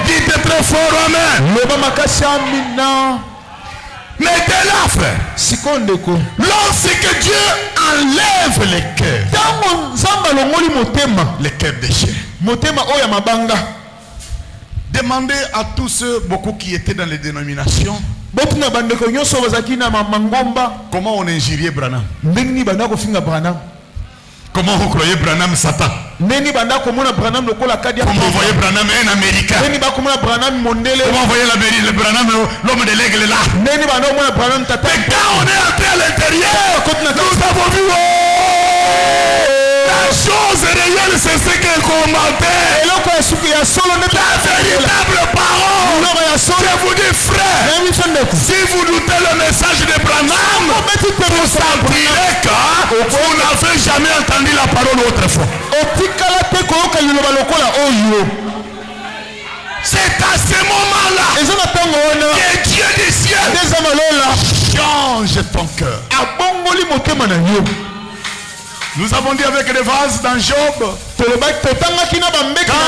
Dites très fort Amen. Mettez-la, frère. Lorsque Dieu enlève les cœurs déchets. Demandez à tous ceux, beaucoup qui étaient dans les dénominations, comment on injuriait Branham. Comment vous croyez Branham Satan? Comment vous voyez Branham un Américain? Comment vous voyez le Branham l'homme de l'aigle là? Mais quand on est entré à l'intérieur, nous avons vu la chose réelle, c'est ce qu'elle commentait. La véritable parole. Je vous dis frère, si vous doutez le message de Branham, vous sentirez que vous n'avez jamais entendu la parole autrefois. C'est à ce moment-là que Dieu du ciel change ton cœur. Nous avons dit avec les vases dans Job, quand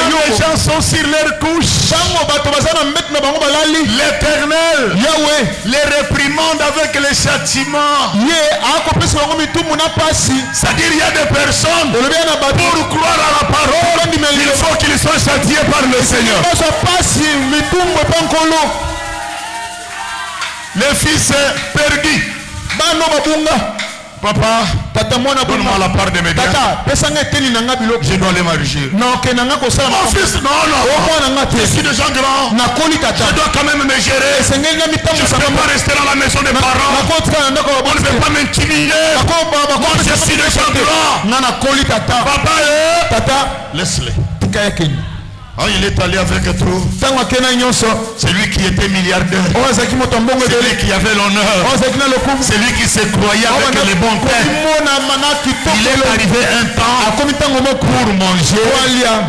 les gens sont sur leur couche, l'Éternel les réprimande avec les châtiments. C'est-à-dire il y a des personnes, pour croire à la parole, il faut qu'ils soient châtiés par le Seigneur. Les fils perdus. Papa, donne-moi la part de mes biens. Je dois aller m'enrichir. Mon fils, non. Je suis déjà grand. Je dois quand même me gérer. Je ne peux pas rester dans la maison des parents. On ne peut pas m'intimider. Moi, je suis déjà grand. Papa, laisse-les. Oh, il est allé avec trop. C'est lui qui était milliardaire. C'est lui qui avait l'honneur. C'est lui qui se croyait avec les bons pères. Il est arrivé un temps pour manger.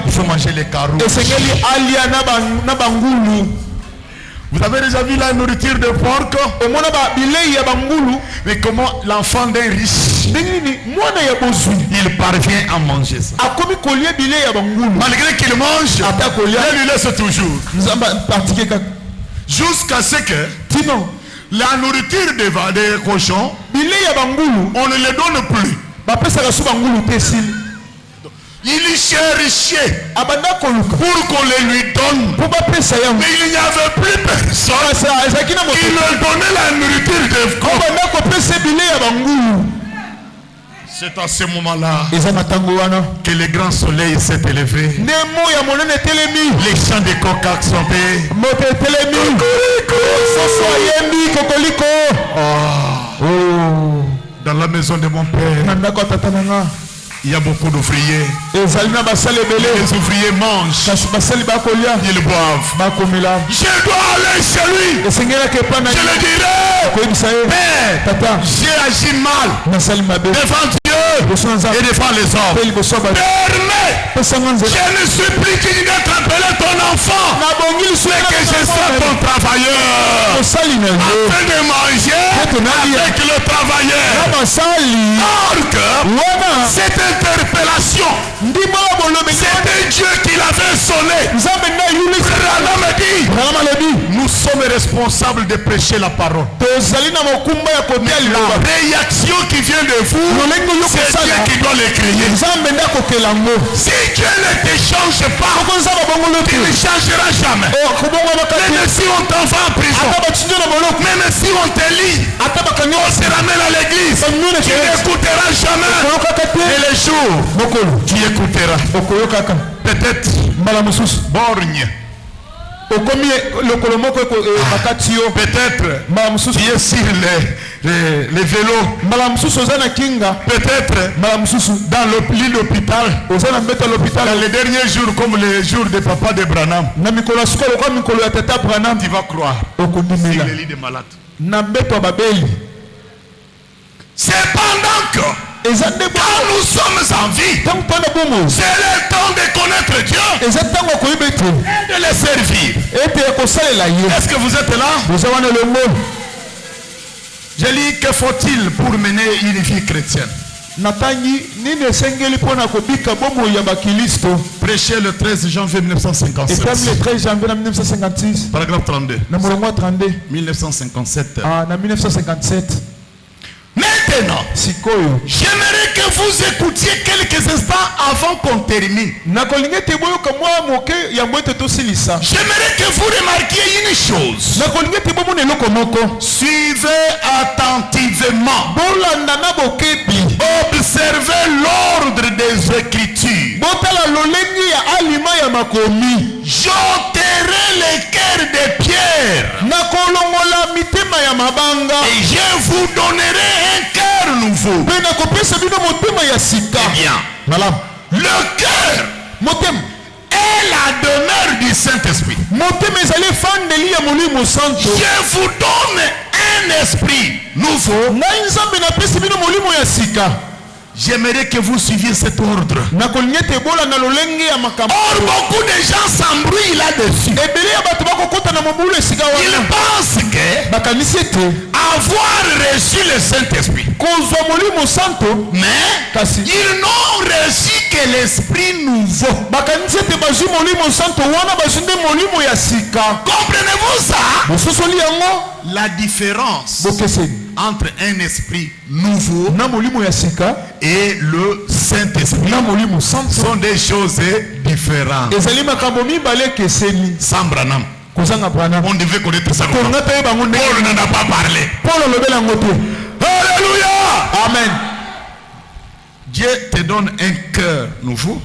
Il faut manger les carottes. Vous avez déjà vu la nourriture de porc? Mais comment l'enfant d'un riche, il parvient à manger ça? Malgré qu'il mange, il lui laisse toujours. Jusqu'à ce que la nourriture des cochons, on ne les donne plus. Il cherchait pour qu'on les lui donne. Mais il n'y avait plus personne qui leur donnait la nourriture de coq. C'est à ce moment-là que le grand soleil s'est élevé. Les chants de coq sont dans la maison de mon père. Il y a beaucoup d'ouvriers. Les ouvriers mangent. Ils boivent. Je dois aller chez lui. Je le dirai. Père, j'ai agi mal devant Dieu et devant les hommes. Permets, je ne suis plus digne d'être appelé ton enfant, mais que je sois ton travailleur, afin de manger avec le travailleur. Or que cette interpellation, c'était Dieu qui l'avait sonné. Branham dit, nous sommes responsables de prêcher la parole. La réaction qui vient de vous, c'est Dieu qui doit les crier. Si Dieu ne te change pas, tu ne changeras jamais. Même si on t'envoie en prison, même si on te lit, on se ramène à l'église, tu n'écouteras jamais. Et les jours, tu écouteras. Peut-être borgne. Peut-être tu es sur les vélos. Peut-être dans l'hôpital. Dans les derniers jours, comme les jours de papa de Branham, tu vas croire sur les lits de malades. Cependant que quand nous sommes en vie, c'est le temps de connaître Dieu et de le servir. Est-ce que vous êtes là? Je lis, que faut-il pour mener une vie chrétienne? Prêché le 13 janvier 1957. Paragraphe 32. 1957. Maintenant, j'aimerais que vous écoutiez quelques instants avant qu'on termine. J'aimerais que vous remarquiez une chose. Suivez attentivement. Observez l'ordre des Écritures. J'ôterai les cœurs de pierre et je vous donnerai un cœur nouveau. Eh bien, le cœur est la demeure du Saint-Esprit. Je vous donne un esprit nouveau. J'aimerais que vous suiviez cet ordre. Or, beaucoup de gens s'embrouillent là-dessus. Ils pensent que avoir reçu le Saint-Esprit, mais ils n'ont reçu que l'Esprit nouveau. Comprenez-vous ça? La différence entre un esprit nouveau et le Saint-Esprit sont des choses différentes. Sans Branham, on devait connaître ça. Paul n'en a pas parlé. Alléluia. Amen. Dieu te donne un cœur nouveau,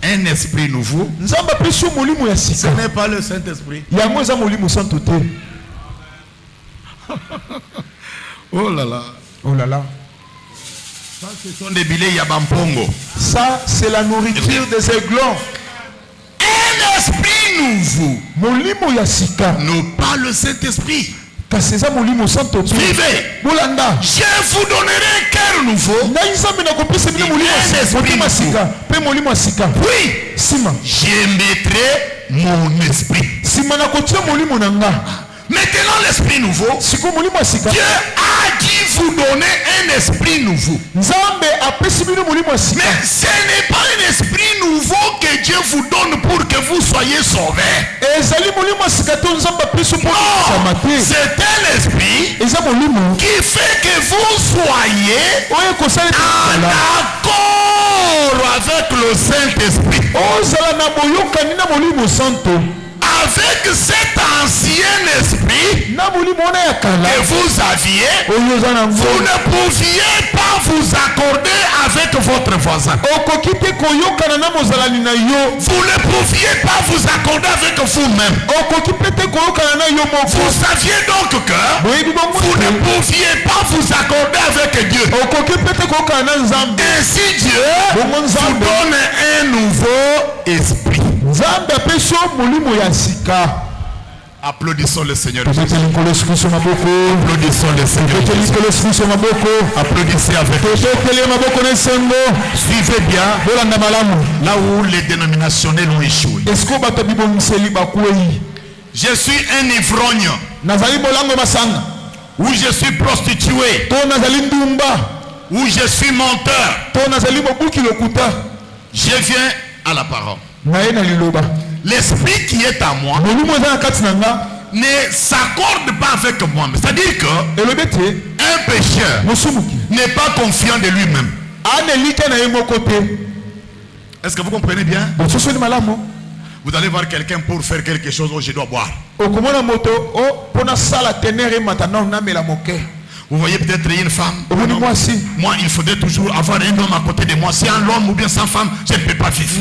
un esprit nouveau. Ce n'est pas le Saint-Esprit. Oh là là. Oh là là. Ça, ce sont des billets Yabampongo. Ça, c'est la nourriture des aiglons. Un esprit nouveau. Non pas le Saint-Esprit. Suivez. Je vous donnerai un cœur nouveau. Un esprit nouveau. Oui. Je mettrai mon esprit. Maintenant l'esprit nouveau, Dieu a dit vous donner un esprit nouveau. Mais ce n'est pas un esprit nouveau que Dieu vous donne pour que vous soyez sauvés. Non, c'est un esprit qui fait que vous soyez en accord avec le Saint-Esprit. avec cet ancien esprit que vous aviez, vous ne pouviez pas vous accorder avec votre voisin. Vous ne pouviez pas vous accorder avec vous-même. Vous saviez donc que vous ne pouviez pas vous accorder avec Dieu. Ainsi Dieu vous donne un nouveau esprit. Applaudissons le Seigneur Jésus. Applaudissons le Seigneur Jésus. Applaudissez avec nous. Suivez bien là où les dénominationnels ont échoué. Je suis un ivrogne. Où je suis prostitué. Où je suis menteur. Je viens à la parole. L'esprit qui est à moi ne s'accorde pas avec moi. C'est-à-dire que un pécheur n'est pas confiant de lui-même. Est-ce que vous comprenez bien? Vous allez voir quelqu'un pour faire quelque chose où je dois boire. Vous voyez peut-être une femme. Moi, il faudrait toujours avoir un homme à côté de moi. Si un homme ou bien sans femme, je ne peux pas vivre.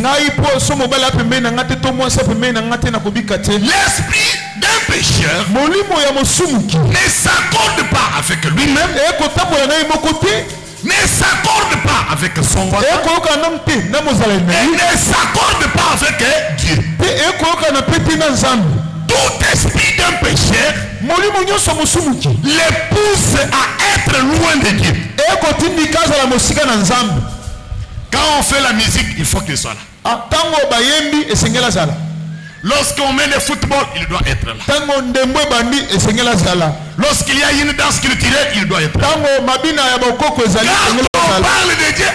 L'esprit d'un pécheur ne s'accorde pas avec lui-même, ne s'accorde pas avec son voisin, et ne s'accorde pas avec Dieu. Tout esprit d'un pécheur le pousse à être loin de Dieu. Quand on fait la musique, il faut qu'il soit là. Lorsqu'on met le football, il doit être là. Lorsqu'il y a une danse culturelle, il doit être là. Quand on parle de Dieu,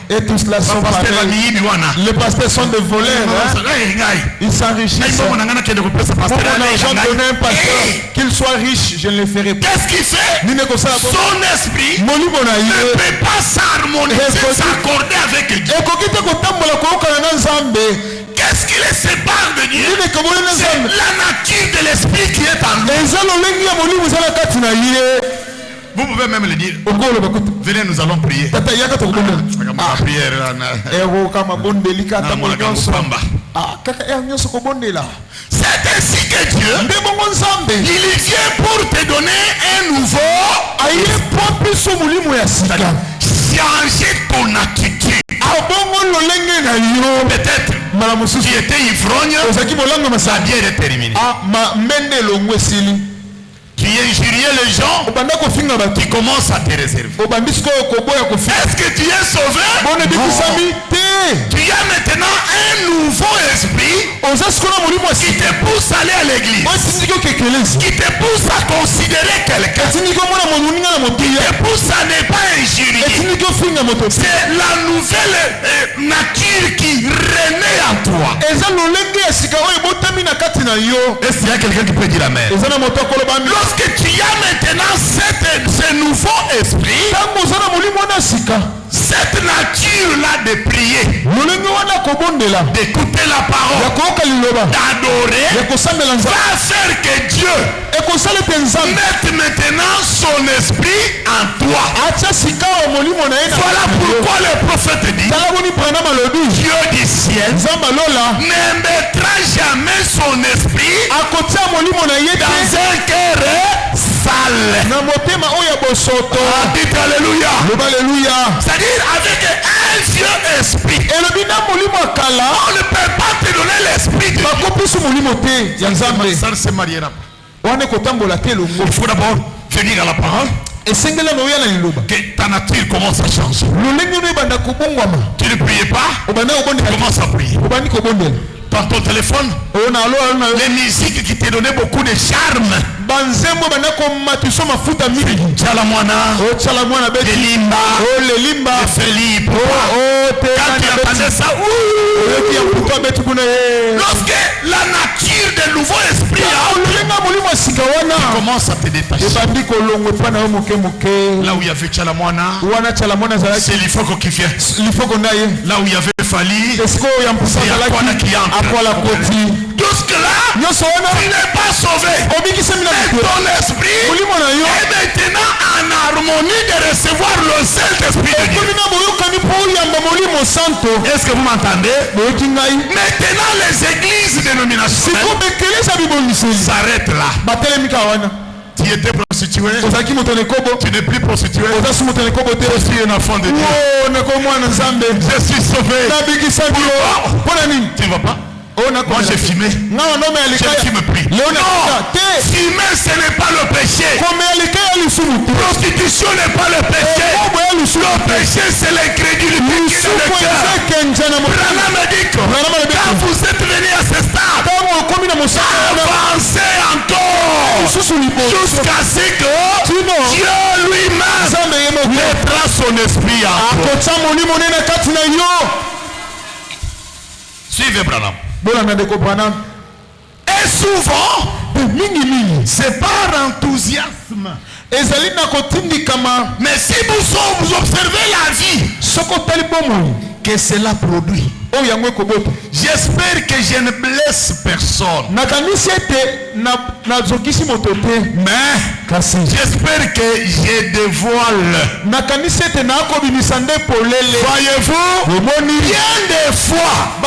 et tous là sont pareils. Les pasteurs sont des voleurs. Ils s'enrichissent. Pour mon argent donné un pasteur, qu'il soit riche, je ne le ferai pas. Qu'est-ce qu'il fait? Son esprit ne peut pas s'harmoniser, s'accorder avec Dieu. Qu'est-ce qui les sépare de Dieu? C'est la nature de l'esprit qui est en nous. Vous pouvez même le dire. Venez, nous allons prier. C'est ainsi que Dieu, il vient pour te donner un nouveau, changer ton attitude. Peut-être tu étais ivrogne, ça vient de terminer. Tu injuriais les gens, tu commences à te réserver. Est-ce que tu es sauvé? Non. Tu as maintenant un nouveau esprit qui te pousse à aller à l'église, qui te pousse à considérer quelqu'un, qui te pousse à ne pas injurier. C'est la nouvelle nature qui renaît en toi. Est-ce qu'il y a quelqu'un qui peut dire amen? Lorsque tu as maintenant ce nouveau esprit, cette nature-là de prier, d'écouter la parole, d'adorer, va faire que Dieu mette maintenant son esprit en toi. Voilà pourquoi le prophète dit, Dieu du ciel ne mettra jamais son esprit dans un cœur sale. Dites alléluia. C'est-à-dire avec un vieux esprit, on ne peut pas te donner l'esprit de Dieu. Ça ne se mariera pas. Il faut d'abord venir à la parole. Que ta nature commence à changer. Tu ne priais pas, tu commences à prier. Dans ton téléphone, les musiques qui te donnaient beaucoup de charme. Chalamwana, Elimba, Felipe. Quand tu entendais ça, lorsque la nature de nouveau esprit commence à te détacher. Là où il y avait Chalamwana, c'est l'Ifoko qui vient. Là où il y avait fallait Est-ce qu'on y a un poussage à la côté? jusque-là, tu n'es pas sauvé. Mais ton esprit est maintenant en harmonie de recevoir le Saint-Esprit de Dieu. Est-ce que vous m'entendez? Maintenant, les églises dénominationnelles s'arrêtent là. Tu étais prostitué, tu n'es plus prostitué, je suis un enfant de Dieu, je suis sauvé. Tu ne vas pas? Moi j'ai fumé, je ne fume plus. Non, fumer ce n'est pas le péché, prostitution n'est pas le péché, le péché c'est l'incrédulité qui est dans le cœur. Branham dit que quand vous êtes venu à ce stade, avancez encore jusqu'à ce que Dieu lui-même mettra son esprit en toi. Suivez Branham. Et souvent, c'est par enthousiasme. Mais si vous observez la vie que cela produit, j'espère que je ne blesse personne. Mais j'espère que je dévoile. Voyez-vous, bien des fois,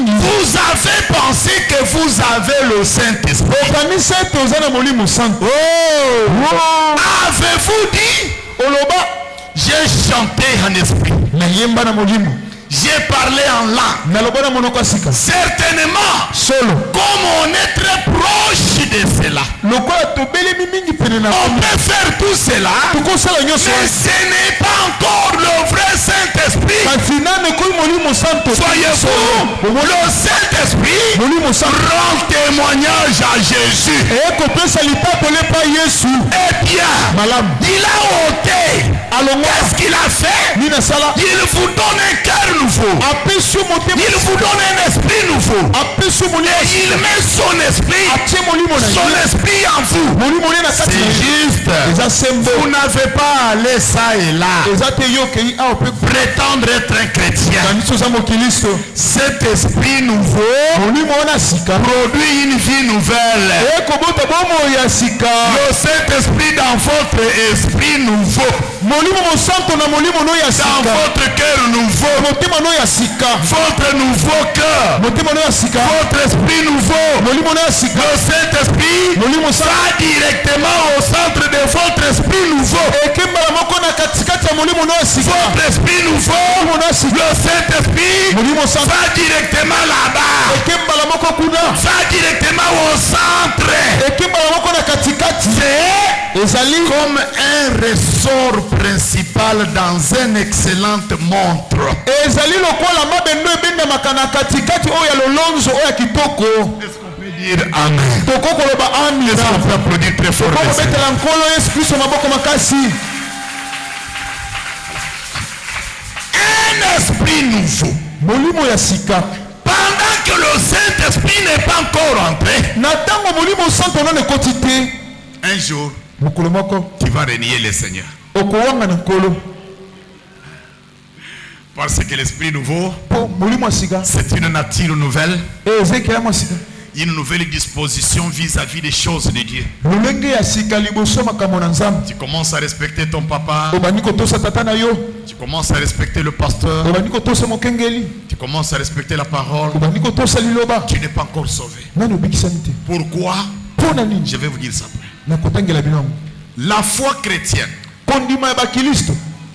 vous avez pensé que vous avez le Saint-Esprit. Avez-vous dit, j'ai chanté en esprit, j'ai parlé en langue. Certainement, comme on est très proche de cela, on peut faire tout cela, mais ce n'est pas encore le vrai Saint-Esprit. Voyez-vous, le Saint-Esprit rend témoignage à Jésus. Eh bien, il a ôté. Qu'est-ce qu'il a fait? Il vous donne un cœur nouveau. Il vous donne un esprit nouveau. Et il met son esprit en vous. C'est juste. Vous n'avez pas à aller ça et là prétendre être un chrétien. Cet esprit nouveau produit une vie nouvelle. Le Saint-Esprit dans votre esprit nouveau, dans votre cœur nouveau, votre nouveau cœur, votre esprit nouveau, le Saint-Esprit va directement au centre de votre esprit nouveau. Votre esprit nouveau, le Saint-Esprit va directement là-bas, va directement au centre. C'est comme un ressort principal dans une excellente montre. Est-ce qu'on peut dire Amen? Est-ce qu'on peut applaudir très fort? Un esprit nouveau. Pendant que le Saint-Esprit n'est pas encore entré, un jour, tu vas renier le Seigneur. Parce que l'esprit nouveau, c'est une nature nouvelle, une nouvelle disposition vis-à-vis des choses de Dieu. Tu commences à respecter ton papa, tu commences à respecter le pasteur, tu commences à respecter la parole. Tu n'es pas encore sauvé. Pourquoi? Je vais vous dire ça après. La foi chrétienne,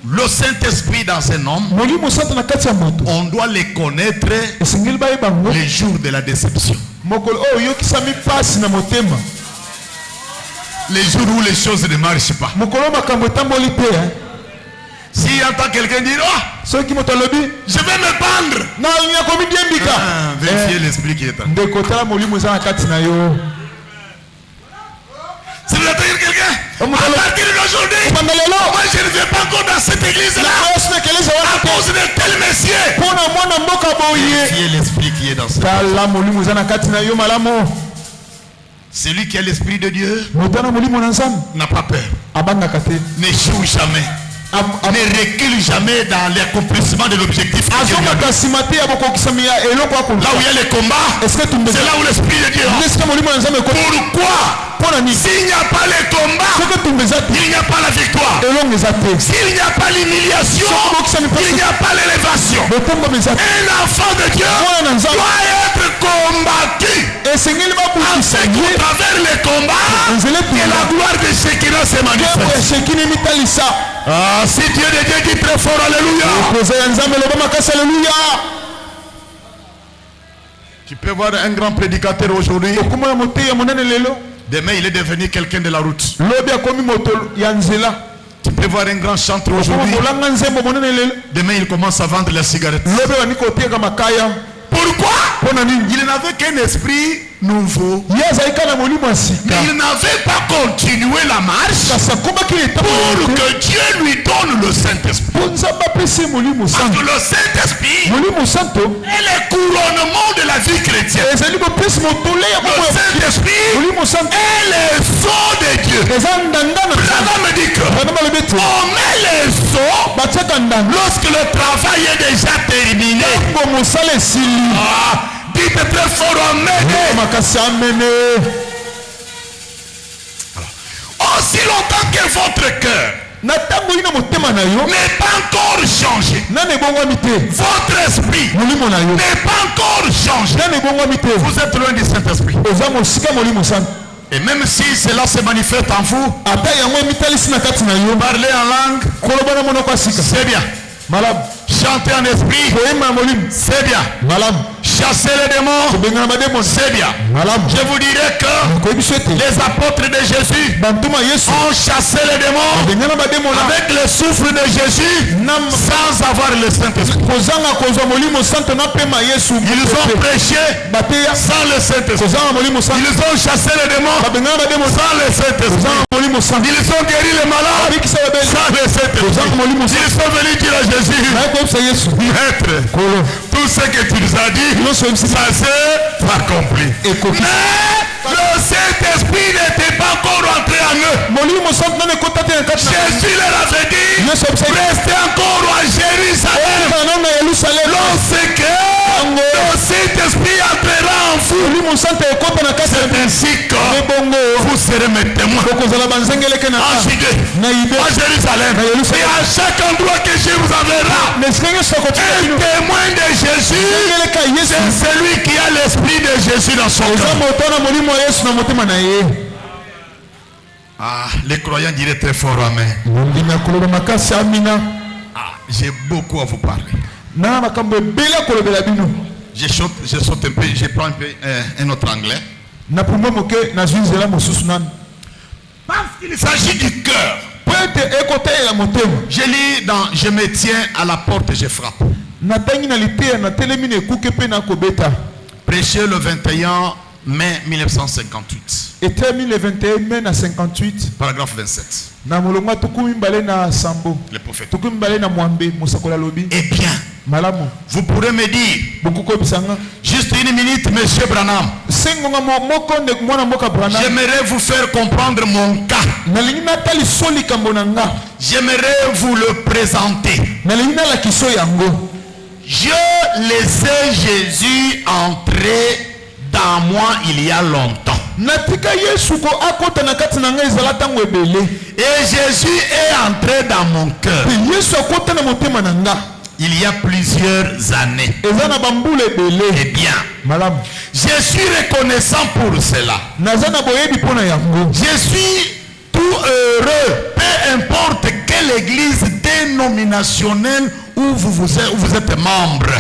le Saint-Esprit dans un homme, on doit les connaître les jours de la déception. Les jours où les choses ne marchent pas. Si entend quelqu'un dire, oh, je vais me pendre, vérifiez l'esprit qui est en toi. Si vous attendez quelqu'un, à partir d'aujourd'hui, moi je ne vais pas encore dans cette église-là à cause de tel messieurs. Vérifiez l'esprit qui est dans cette église. Celui qui a l'esprit de Dieu n'a pas peur, n'échoue jamais. ne recule jamais dans l'accomplissement de l'objectif. Là où il y a les combats, c'est là où l'Esprit de Dieu. Pourquoi? S'il n'y a pas les combats, il n'y a pas la victoire. S'il n'y a pas l'humiliation, il n'y a pas l'élévation. Un enfant de Dieu doit être combattu. Afin qu'au travers les combats, que la gloire de Shekinah se manifeste. Ah, si Dieu de Dieu dit très fort, alléluia. Tu peux voir un grand prédicateur aujourd'hui. Demain, il est devenu quelqu'un de la route. Tu peux voir un grand chanteur aujourd'hui. Demain, il commence à vendre la cigarette. Pourquoi? Il n'avait qu'un esprit nouveau. Mais il n'avait pas continué la marche pour que Dieu lui donne le Saint-Esprit. Parce que le Saint-Esprit est le couronnement de la vie chrétienne. Le Saint-Esprit est le sceau de Dieu. Branham me dit que on met le sceau lorsque le travail est déjà terminé. Dites très fort amen. Aussi longtemps que votre cœur n'est pas encore changé, votre esprit n'est pas encore changé, vous êtes loin du Saint-Esprit. Et même si cela se manifeste en vous, parler en langue, c'est bien. Chanter en esprit, c'est bien. Chasser les démons, c'est bien. Je vous dirais que les apôtres de Jésus ont chassé les démons avec le souffle de Jésus sans avoir le Saint-Esprit. Ils ont prêché sans le Saint-Esprit. Ils ont chassé les démons sans le Saint-Esprit. Ils ont guéri les malades sans le Saint-Esprit. Ils sont venus dire à Jésus, Maître, tout ce que tu nous as dit, ça s'est accompli. Mais le Saint-Esprit n'était pas encore rentré en eux. Jésus leur avait dit, restez encore à Jérusalem. Lorsque le Saint-Esprit entrera en vous, c'est ainsi que vous serez mes témoins. En Judée, à Jérusalem, et à chaque endroit que je vous enverrai, un témoin de Jésus, c'est celui qui a l'esprit de Jésus dans son cœur. Ah, les croyants diraient très fort amen. Ah, j'ai beaucoup à vous parler. Je saute un peu, je prends un peu un autre anglais. Parce qu'il s'agit du cœur. Je lis dans Je me tiens à la porte et je frappe. Prêché le 21 mai 1958. Paragraphe 27. Le prophète. Eh bien, vous pourrez me dire, juste une minute, monsieur Branham. J'aimerais vous faire comprendre mon cas. J'aimerais vous le présenter. Je laissais Jésus entrer dans moi il y a longtemps. Et Jésus est entré dans mon cœur il y a plusieurs années. Eh bien, je suis reconnaissant pour cela. Je suis tout heureux, peu importe quelle église dénominationnelle où vous êtes membre.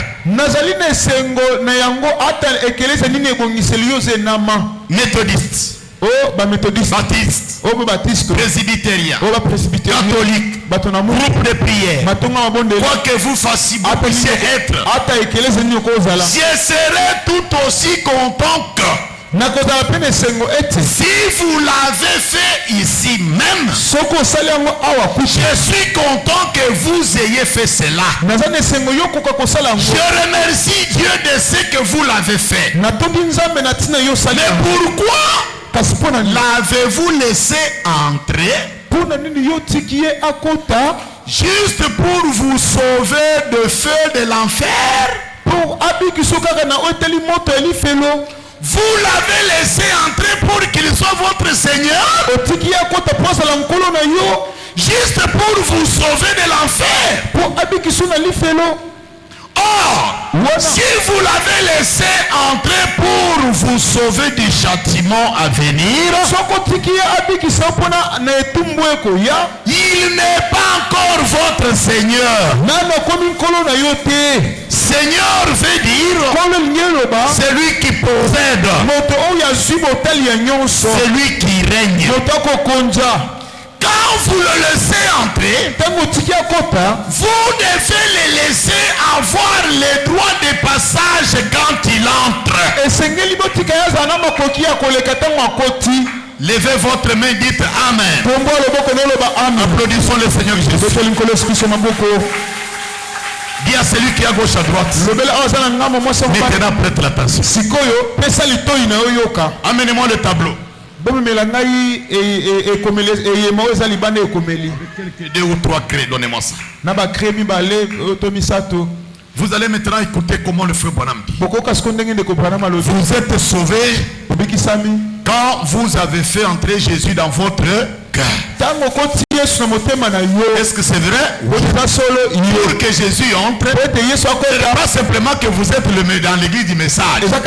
Méthodiste, baptiste, presbytérien, catholique, groupe de prière, quoi que vous fassiez, vous puissiez être, je serai tout aussi content que si vous l'avez fait ici même, je suis content que vous ayez fait cela. Je remercie Dieu de ce que vous l'avez fait. Mais pourquoi l'avez-vous laissé entrer juste pour vous sauver de feu de l'enfer. Pour Vous l'avez laissé entrer pour qu'il soit votre Seigneur. Juste pour vous sauver de l'enfer. Or, si vous l'avez laissé entrer pour vous sauver du châtiment à venir, il n'est pas encore votre Seigneur. Seigneur veut dire celui qui possède, celui qui règne. Quand vous le laissez entrer, vous devez le laisser avoir les droits de passage quand il entre. Levez votre main, dites Amen. Applaudissons le Seigneur Jésus. Dis à celui qui est à gauche, à droite. Maintenant, prête l'attention. Amenez-moi le tableau. Deux ou trois craies, donnez-moi ça. Vous allez maintenant écouter comment le frère Branham dit. Vous êtes sauvés quand vous avez fait entrer Jésus dans votre cœur. Est-ce que c'est vrai? Oui. Pour que Jésus entre, ce n'est pas simplement que vous êtes dans l'église du message. Vous êtes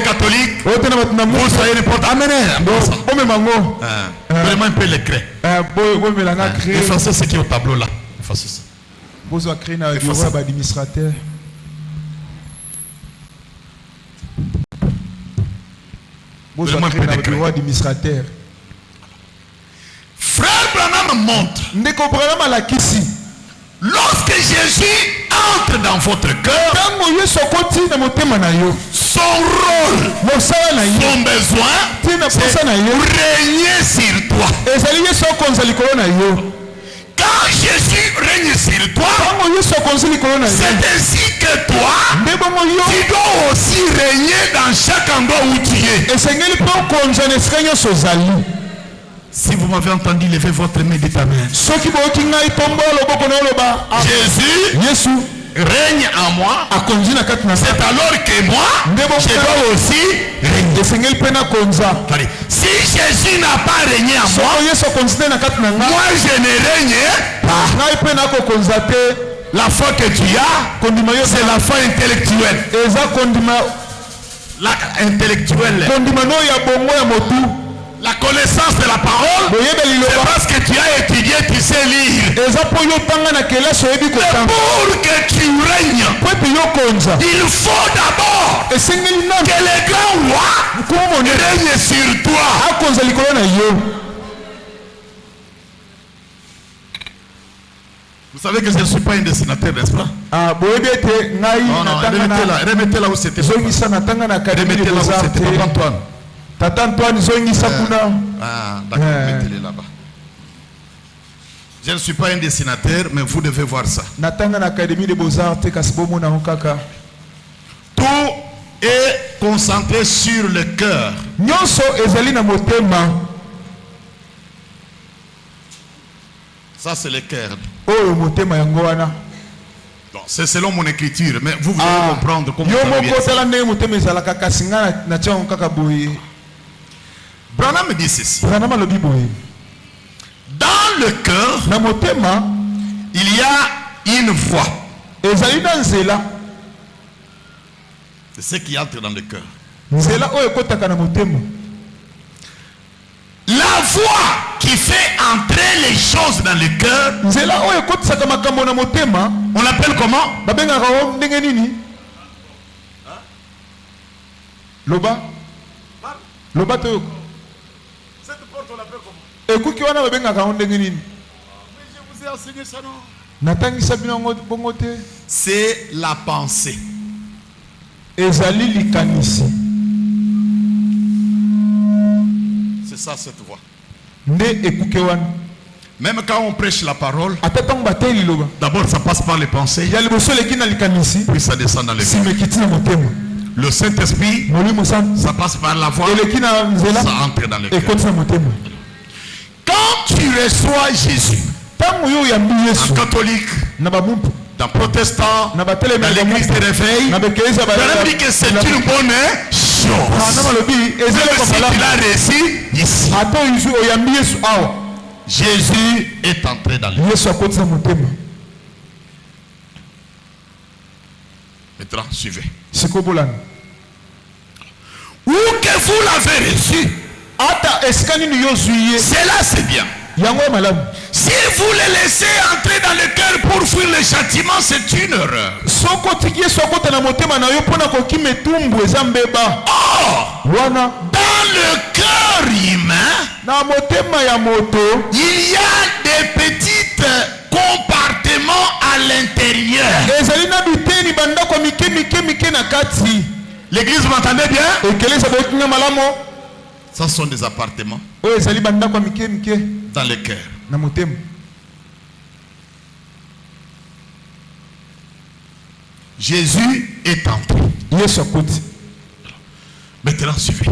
catholique, vous soyez n'importe quoi. Vraiment un peu les craies. Effacez ce qui est au tableau là. Effacez ça. Vous avez créé un bureau d'administrateur. Vous avez créé un bureau d'administrateur. Frère Branham montre. Lorsque Jésus entre dans votre cœur, son rôle, son besoin, c'est régner sur toi. Quand Jésus règne sur toi, c'est ainsi que toi, tu dois aussi régner dans chaque endroit où tu es. Si vous m'avez entendu, levez votre main, dites Amen. Jésus règne en moi. C'est alors que moi, je dois aussi régner. Si Jésus n'a pas régné en moi, moi je ne règne pas. La foi que tu as, c'est la foi intellectuelle. La connaissance de la parole, c'est parce que tu as étudié, tu sais lire. Mais pour que tu règnes, il faut d'abord que les grands rois règnent sur toi. Vous savez que je ne suis pas un dessinateur, n'est-ce pas? Non, remettez là où c'était. Remettez là où c'était, Papa Antoine. Tata Antoine Zongisa kuna. D'accord, mettez-les là-bas. Je ne suis pas un dessinateur, mais vous devez voir ça. Tout est concentré sur le cœur. Ça, c'est le cœur. C'est selon mon écriture, mais vous allez comprendre comment Branham dit ceci. Dans le cœur, il y a une voix. C'est ce qui entre dans le cœur. La voix qui fait entrer les choses dans le cœur, on l'appelle comment? Loba. Loba to. Cette porte on l'appelle comment? Mais je vous ai enseigné ça, non? C'est la pensée. C'est ça cette voix. Même quand on prêche la parole, d'abord ça passe par les pensées, puis ça descend dans le cœur. Le Saint-Esprit, ça passe par la voix, ça entre dans le cœur. Quand tu reçois Jésus, En catholique, dans protestant, dans l'église de réveil, on dit que c'est une bonne chose. Il a réussi ici. Jésus est entré dans le monde. Maintenant, suivez. Où que vous l'avez reçu, cela c'est bien. Si vous le laissez entrer dans le cœur pour fuir le châtiment, c'est une erreur. Or, dans le cœur humain, il y a des petits compartiments à l'intérieur. L'église, vous m'entendez bien? Ce sont des appartements dans le cœur. Jésus est entré. Maintenant, suivez.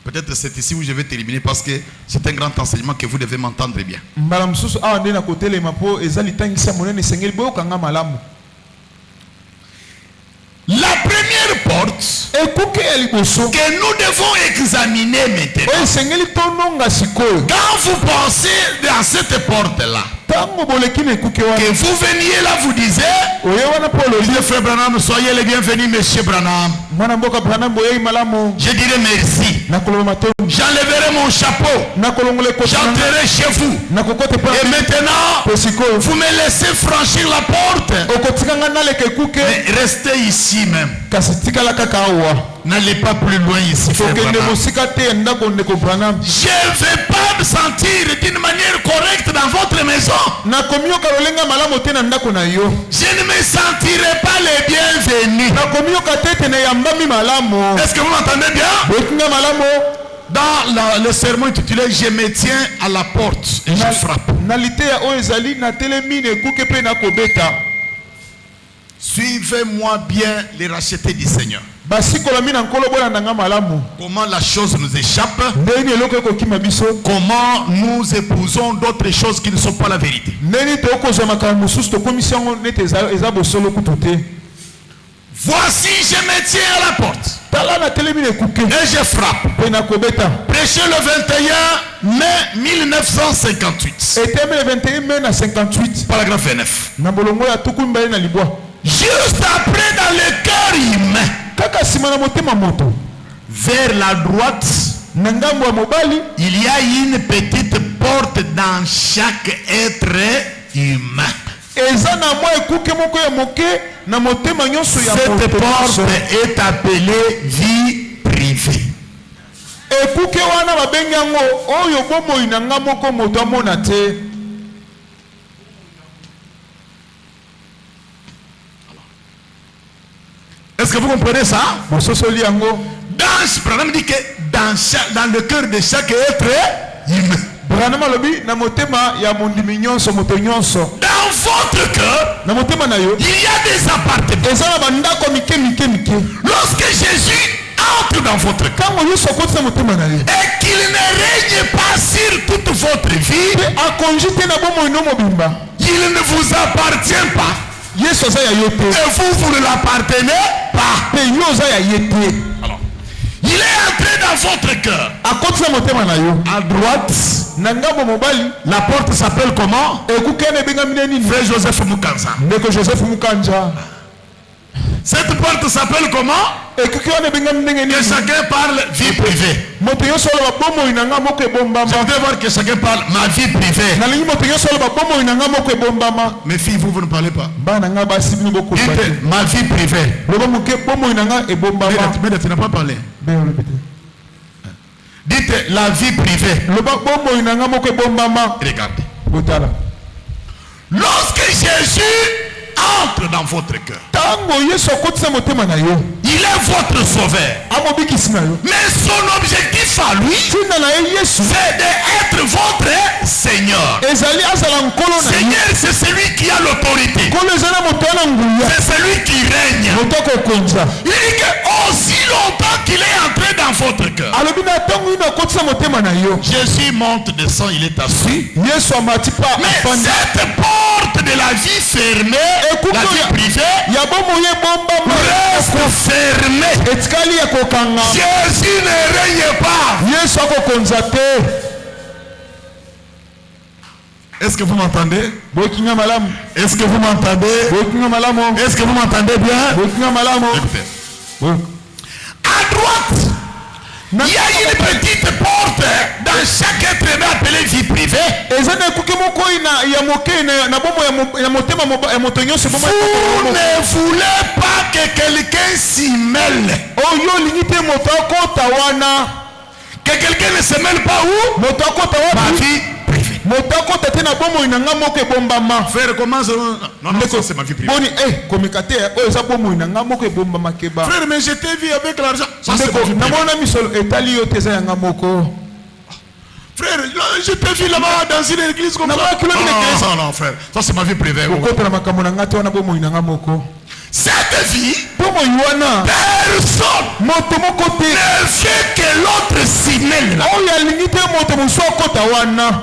Peut-être c'est ici où je vais terminer parce que c'est un grand enseignement que vous devez m'entendre bien. La première porte que nous devons examiner maintenant, quand vous pensez dans cette porte-là, que vous veniez là, vous disiez, frère Branham, soyez les bienvenus, monsieur Branham. Je dirai merci. J'enlèverai mon chapeau. J'entrerai chez vous. Et maintenant, vous me laissez franchir la porte. Mais restez ici même. N'allez pas plus loin ici. Je ne vais pas me sentir d'une manière correcte dans votre maison. Je ne me sentirai pas les bienvenus. Est-ce que vous m'entendez bien? Dans le sermon intitulé Je me tiens à la porte et je frappe. Suivez-moi bien les rachetés du Seigneur. Comment la chose nous échappe, comment nous épousons d'autres choses qui ne sont pas la vérité. Voici, je me tiens à la porte et je frappe. Prêchez le 21 mai 1958. Paragraphe 29. Juste après, dans le cœur humain, vers la droite, il y a une petite porte dans chaque être humain. Cette porte est appelée vie privée. Est-ce que vous comprenez ça? Branham dit que dans le cœur de chaque être humain. Dans votre cœur, il y a des appartements. Lorsque Jésus entre dans votre cœur et qu'il ne règne pas sur toute votre vie, il ne vous appartient pas. Et vous ne l'appartenez pas. Alors, il est entré dans votre cœur. À droite, la porte s'appelle comment? Frère Joseph Mukanza. Cette porte s'appelle comment? Que chacun parle vie privée. Je voudrais voir que chacun parle ma vie privée. Mes filles, vous ne parlez pas. Dites ma vie privée. Mais tu n'as pas parlé. Dites la vie privée. Regardez. Lorsque Jésus entre dans votre cœur, Il est votre sauveur. Mais son objectif à lui, c'est d'être votre Seigneur. Seigneur, c'est celui qui a l'autorité. C'est celui qui règne. Il dit que aussi longtemps qu'il est entré dans votre cœur, Jésus monte, descend, il est assis. Mais cette porte de la vie fermée, la vie privée, reste fermée. Jésus ne règne pas. Est-ce que vous m'entendez? Est-ce que vous m'entendez? Est-ce que vous m'entendez bien? Écoutez. À droite, il y a une petite porte dans chaque être humain appelée vie privée. Vous ne voulez pas que quelqu'un s'y mêle. Que quelqu'un ne se mêle pas où? Ma vie privée. Frère, comment ça? Non, ça c'est ma vie privée. Frère, mais je t'ai vu avec l'argent. Ça c'est ma vie privée. Frère, je t'ai vu là-bas dans une église comme ça. Non, frère. Ça c'est ma vie privée. Cette vie, personne ne fait que l'autre s'y mêle.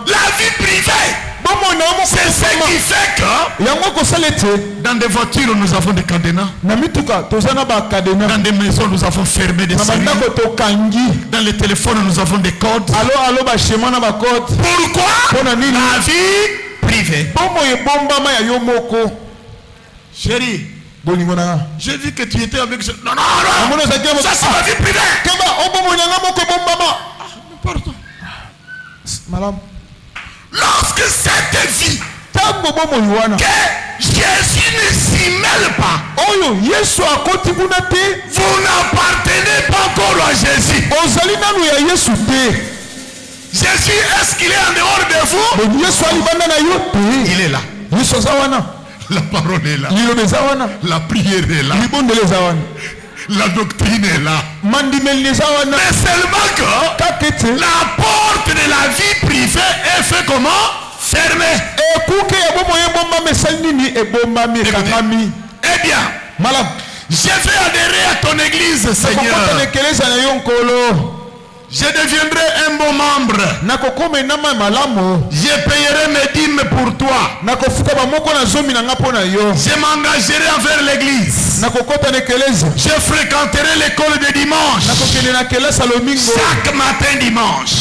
La vie privée, c'est ce qui fait que dans des voitures nous avons des cadenas. Dans des maisons nous avons fermé des serrures. Dans les téléphones nous avons des codes. Pourquoi? La vie privée. Chérie, j'ai vu que tu étais avec... Non, ça c'est ma vie privée. Pardon. Lorsque cette vie que Jésus ne s'y mêle pas, vous n'appartenez pas encore à Jésus. Jésus, est-ce qu'il est en dehors de vous? Il est là. La parole est là. La prière est là. La doctrine est là. Mais seulement que la porte de la vie privée est fait comment? Fermée. Eh bien, je vais adhérer à ton église, Seigneur. Je deviendrai un bon membre. Je payerai mes dîmes pour toi. Je m'engagerai envers l'église. Je fréquenterai l'école de dimanche. Chaque matin dimanche.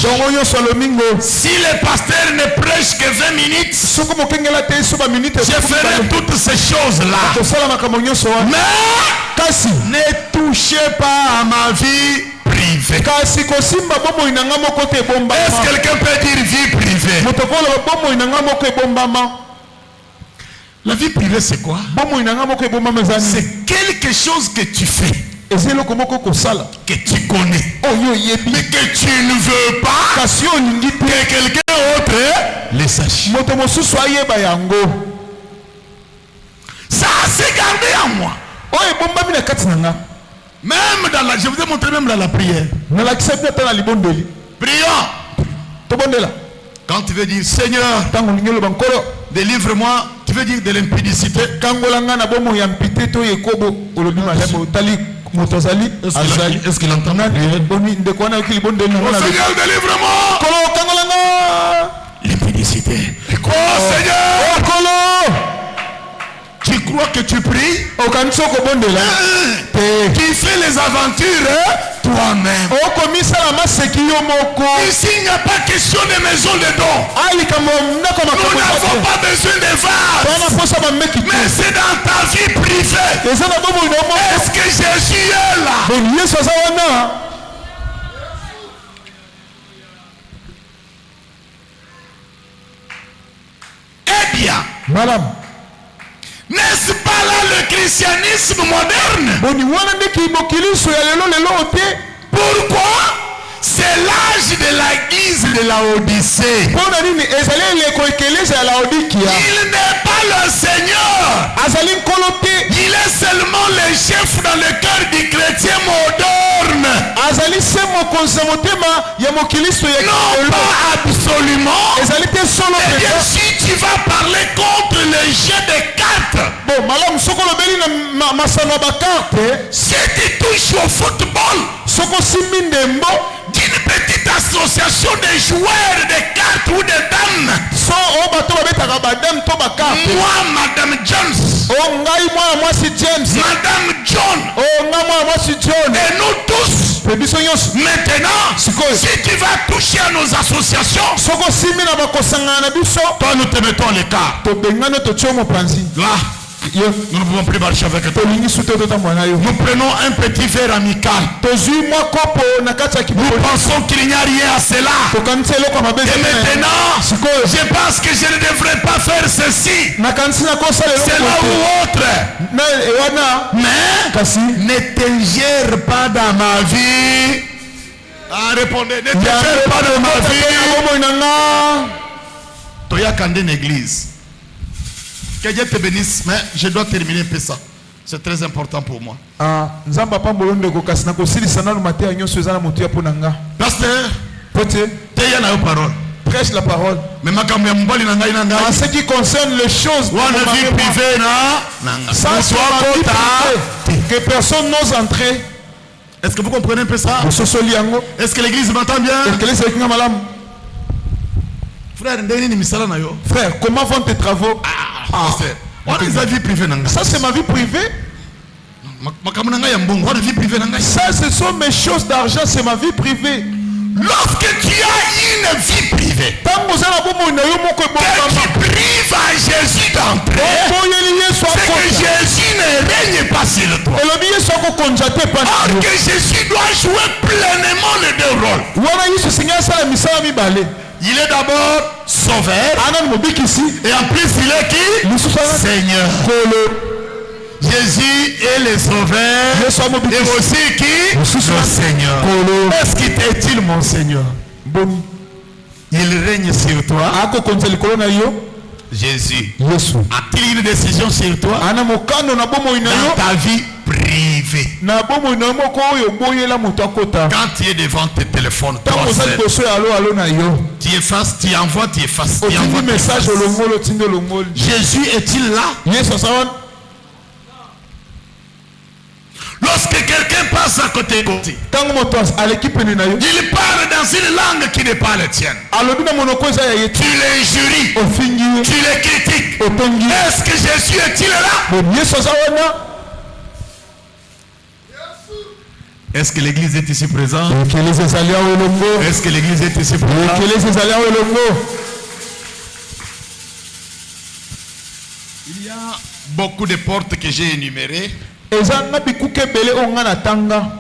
Si le pasteur ne prêche que 20 minutes, je ferai toutes ces choses-là. Mais ne touchez pas à ma vie privée. Est-ce que quelqu'un peut dire vie privée? La vie privée c'est quoi? C'est quelque chose que tu fais, que tu connais, mais que tu ne veux pas que quelqu'un autre le sache. Ça s'est gardé en moi. Même dans la... Je vous ai montré même dans la prière. Prions. Quand tu veux dire Seigneur, délivre-moi, tu veux dire de l'impudicité. Est-ce qu'il entend? Seigneur, délivre-moi. L'impudicité. Oh Seigneur, tu crois que tu pries? Tu fais les aventures toi-même. Ici il n'y a pas question de maison de don. Nous n'avons pas besoin de vases. Mais c'est dans ta vie privée. Est-ce que Jésus est là? Eh bien, n'est-ce pas là le christianisme moderne? Pourquoi? C'est l'âge de l'église de Laodicée. Il n'est pas le Seigneur. Il est seulement le chef dans le cœur du chrétien. ezali se mokonzi ya motema ya mokilisto ya non pas absolument. ezali te solo Eh bien, mpenza. si tu vas parler contre le jeu de cartes, bon malamu soki olobeli na masano ya bakarte si tu touches au football soki osimbi ndembo d'une petite association de joueurs de cartes ou de dames, so oyo bato babetaka badame to bakarte moi, Madame Jones, o ngai mwana mwasi James Madame John, o ngai mwana mwasi John et nous tous, mpe biso nyonso maintenant, Sikoyo. si tu vas toucher à nos associations, soki osimbi na bakosangana na biso toi nous te mettons l'écart. tobengani totie mopanzi Là, yo nous ne pouvons plus marcher avec toi. tolingi su te totambola na yo Nous prenons un petit verre amical. tozwi mwa kopo na kati ya Nous kiboko pensons qu'il n'y a rien à cela. tokanisi eloko ya mabe Et maintenant, sikoyo je pense que je ne devrais pas faire ceci, nakanisi nakosala cela eloko ou autre. na wana Mais kasi ne t'ingère pas dans ma vie. Ah, répondez, ne t'ingère pas dans ma vie. bomoi na nga Toya Kande une église. Que Dieu te bénisse, mais je dois terminer un peu ça. C'est très important pour moi. nzambe apambolo ndeko kasi nakosilisa nanu mateya nyonso eza na motuya mpo na nga Pasteur, po te teya na yo parole. prêche la parole Mais makambo ya mobali na ngai na ngai. en ce qui concerne les choses de Wana mon vie mari, privée na nanga. ça c'est Soit ma vie kota. privée, que personne n'ose entrer Est-ce que vous comprenez un peu ça? ososoli yango Est-ce que l'église m'entend bien? ekelesa ekinga malamu Frère, ndeni ni misala na yo. frère comment vont tes travaux Pasteur, wana eza vie privée na ngai. ça c'est ma vie privée Makambo na ngai ya mbongo, wana vie privée na ngai. ça ce sont mes choses d'argent c'est ma vie privée Lorsque tu as une vie privée, ntango oza na bomoi na yo moko que ebongama tu prives à Jésus d'entrer, okoyeli yesu c'est que akota Jésus ne règne pas sur toi. elobi yesu akokonza te Or mpasi que Jésus doit jouer pleinement les deux rôles. wana yesu esengi asala misala mibale Il est d'abord sauveur, anani mobikisi et en plus il est qui? lisusu ana Seigneur. kolo Jésus est le sauveur yesu et amobikisi aussi qui? lisusu Le Seigneur. kolo Est-ce qu'il est-il mon Seigneur? boni Il règne sur toi. akokonza likolo na yo Jésus yesu a-t-il une décision sur toi? ana mokano na bomoi na Dans yo ta vie privée. na bomoi na yo moko oyo oboyela moto akota Quand tu es devant tes téléphones, ntango oza liboso ya alo na yo tu effaces, tu envoies, tu effaces, tu otindi envoies, tu message effaces. olongoli otindi olongoli Jésus est-il là? yesu aza wana Lorsque quelqu'un passe à côté de toi, ntango moto aleki pene na yo il parle dans une langue qui n'est pas la tienne. alobi na monoko eza ya ye Tu te l'injuries, ofingi ye tu le critiques. otongi ye Est-ce que Jésus est-il là? bon yesu aza wana Est-ce que l'église est ici présente? ekelesi ezali awa elongo Est-ce que l'église est ici présente? ekelesi ezali awa elongo Il y a beaucoup de portes que j'ai énumérées. eza na bikuka ebele oyo nga na tanga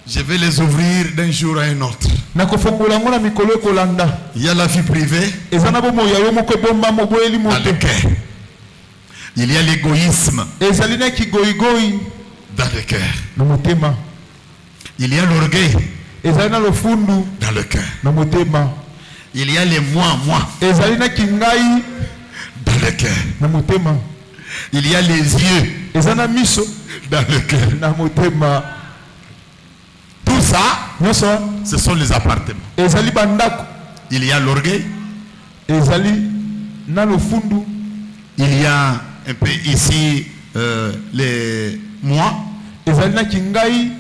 Je vais les ouvrir d'un jour à un autre. nakofongola yango na mikolo ekolanda Il y a la vie privée eza na bomoi ya yo moko ebombama oboyeli dans moto le cœur. Il y a l'égoïsme ezali na kigoyigoyi dans le cœur. na motema Il y a l'orgueil ezali na lofundu dans le cœur. na motema Il y a les moi ezali na kingai dans le cœur. na motema Il y a les yeux eza na miso dans le cœur. na motema Tout ça, nyonso wana ce sont les appartements. ezali bandako Il y a l'orgueil. ezali na lofundu Il y a un peu ici les moi. ezali na kingai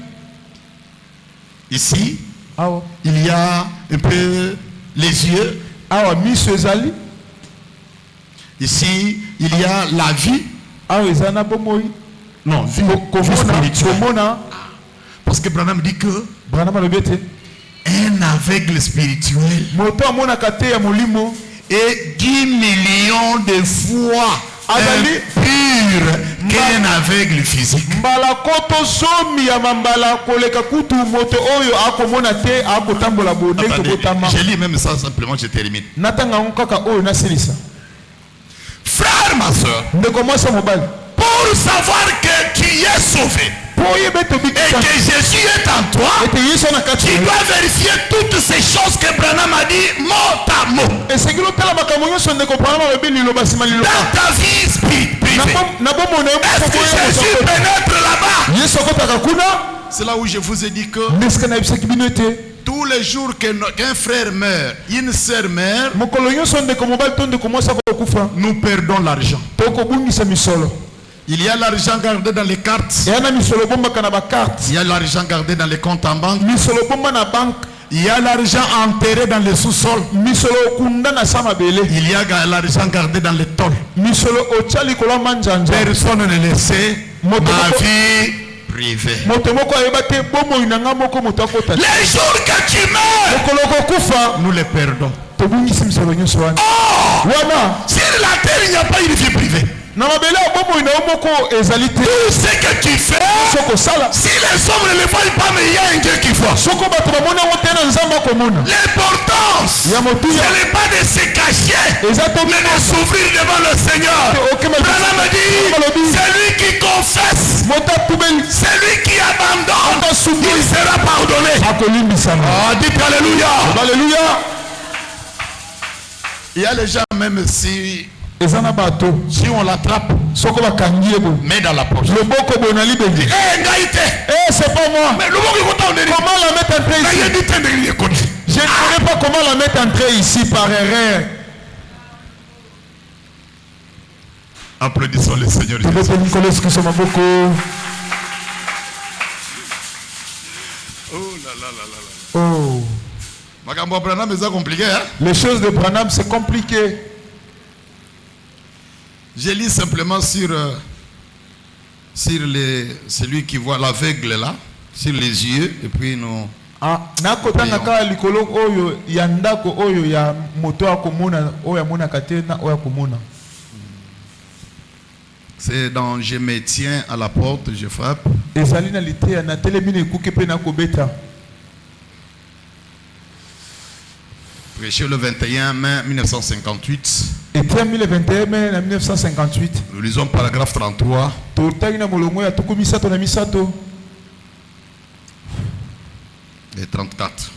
Ici, awa il y a un peu les yeux. awa miso ezali Ici, il y a la vie. awa eza na bomoi Non, vie komona spirituelle. komona Parce que Branham dit que branham alobi ete un aveugle spirituel moto amonaka te ya molimo est 10 millions de fois Azali- pur qu'un aveugle physique. mbala koto zomi ya mambala koleka kutu moto oyo akomona te akotambola bonde Attendez, tobotama je lis même ça simplement, je termine. natanga yango kaka oyo nasilisa Frère, ma soeur, ndeko mwasi mobali pour savoir que tu es sauvé po oyeba ete et obikisa que Jésus est en toi, ete yesu na kati tu na yo. dois vérifier toutes ces choses que Branham a dit mot à mot. esengeli otala makambo nyonso ndeko branham alobi liloba nsima liloba Dans ta vie privée. na bomoi na yo Est-ce que Jésus pénètre là-bas? yesu akotaka kuna C'est là où je vous ai dit que tous les jours qu'un frère meurt, une sœur meurt, nous perdons l'argent. Il y a l'argent gardé dans les cartes. Il y a l'argent gardé dans les comptes en banque. Il y a l'argent enterré dans les sous-sols. Il y a l'argent gardé dans les tôles. Personne ne le sait. Ma vie privée. Les jours que tu meurs, nous les perdons. Oh, sur la terre, il n'y a pas une vie privée. Tout ce que tu fais, si les hommes ne le voient pas, mais il y a un Dieu qui voit. L'importance, ce n'est pas de se cacher, mais de s'ouvrir devant le Seigneur. Branham me dit, celui qui confesse, celui qui abandonne, il sera pardonné. Oh, dites Alléluia. Il y a les gens, même si on l'attrape, met dans la poche. C'est pas moi. Comment la mettre entrée ici? Je ne connais pas comment la mettre entrée ici par erreur. Applaudissons le Seigneur Jésus. Oh là là là là. Oh. Les choses de Branham, c'est compliqué. Je lis simplement sur celui qui voit l'aveugle là, sur les yeux, et puis nous. C'est dans Je me tiens à la porte, je frappe. Prêché le 21 mai 1958. Nous lisons paragraphe 33. Et 34.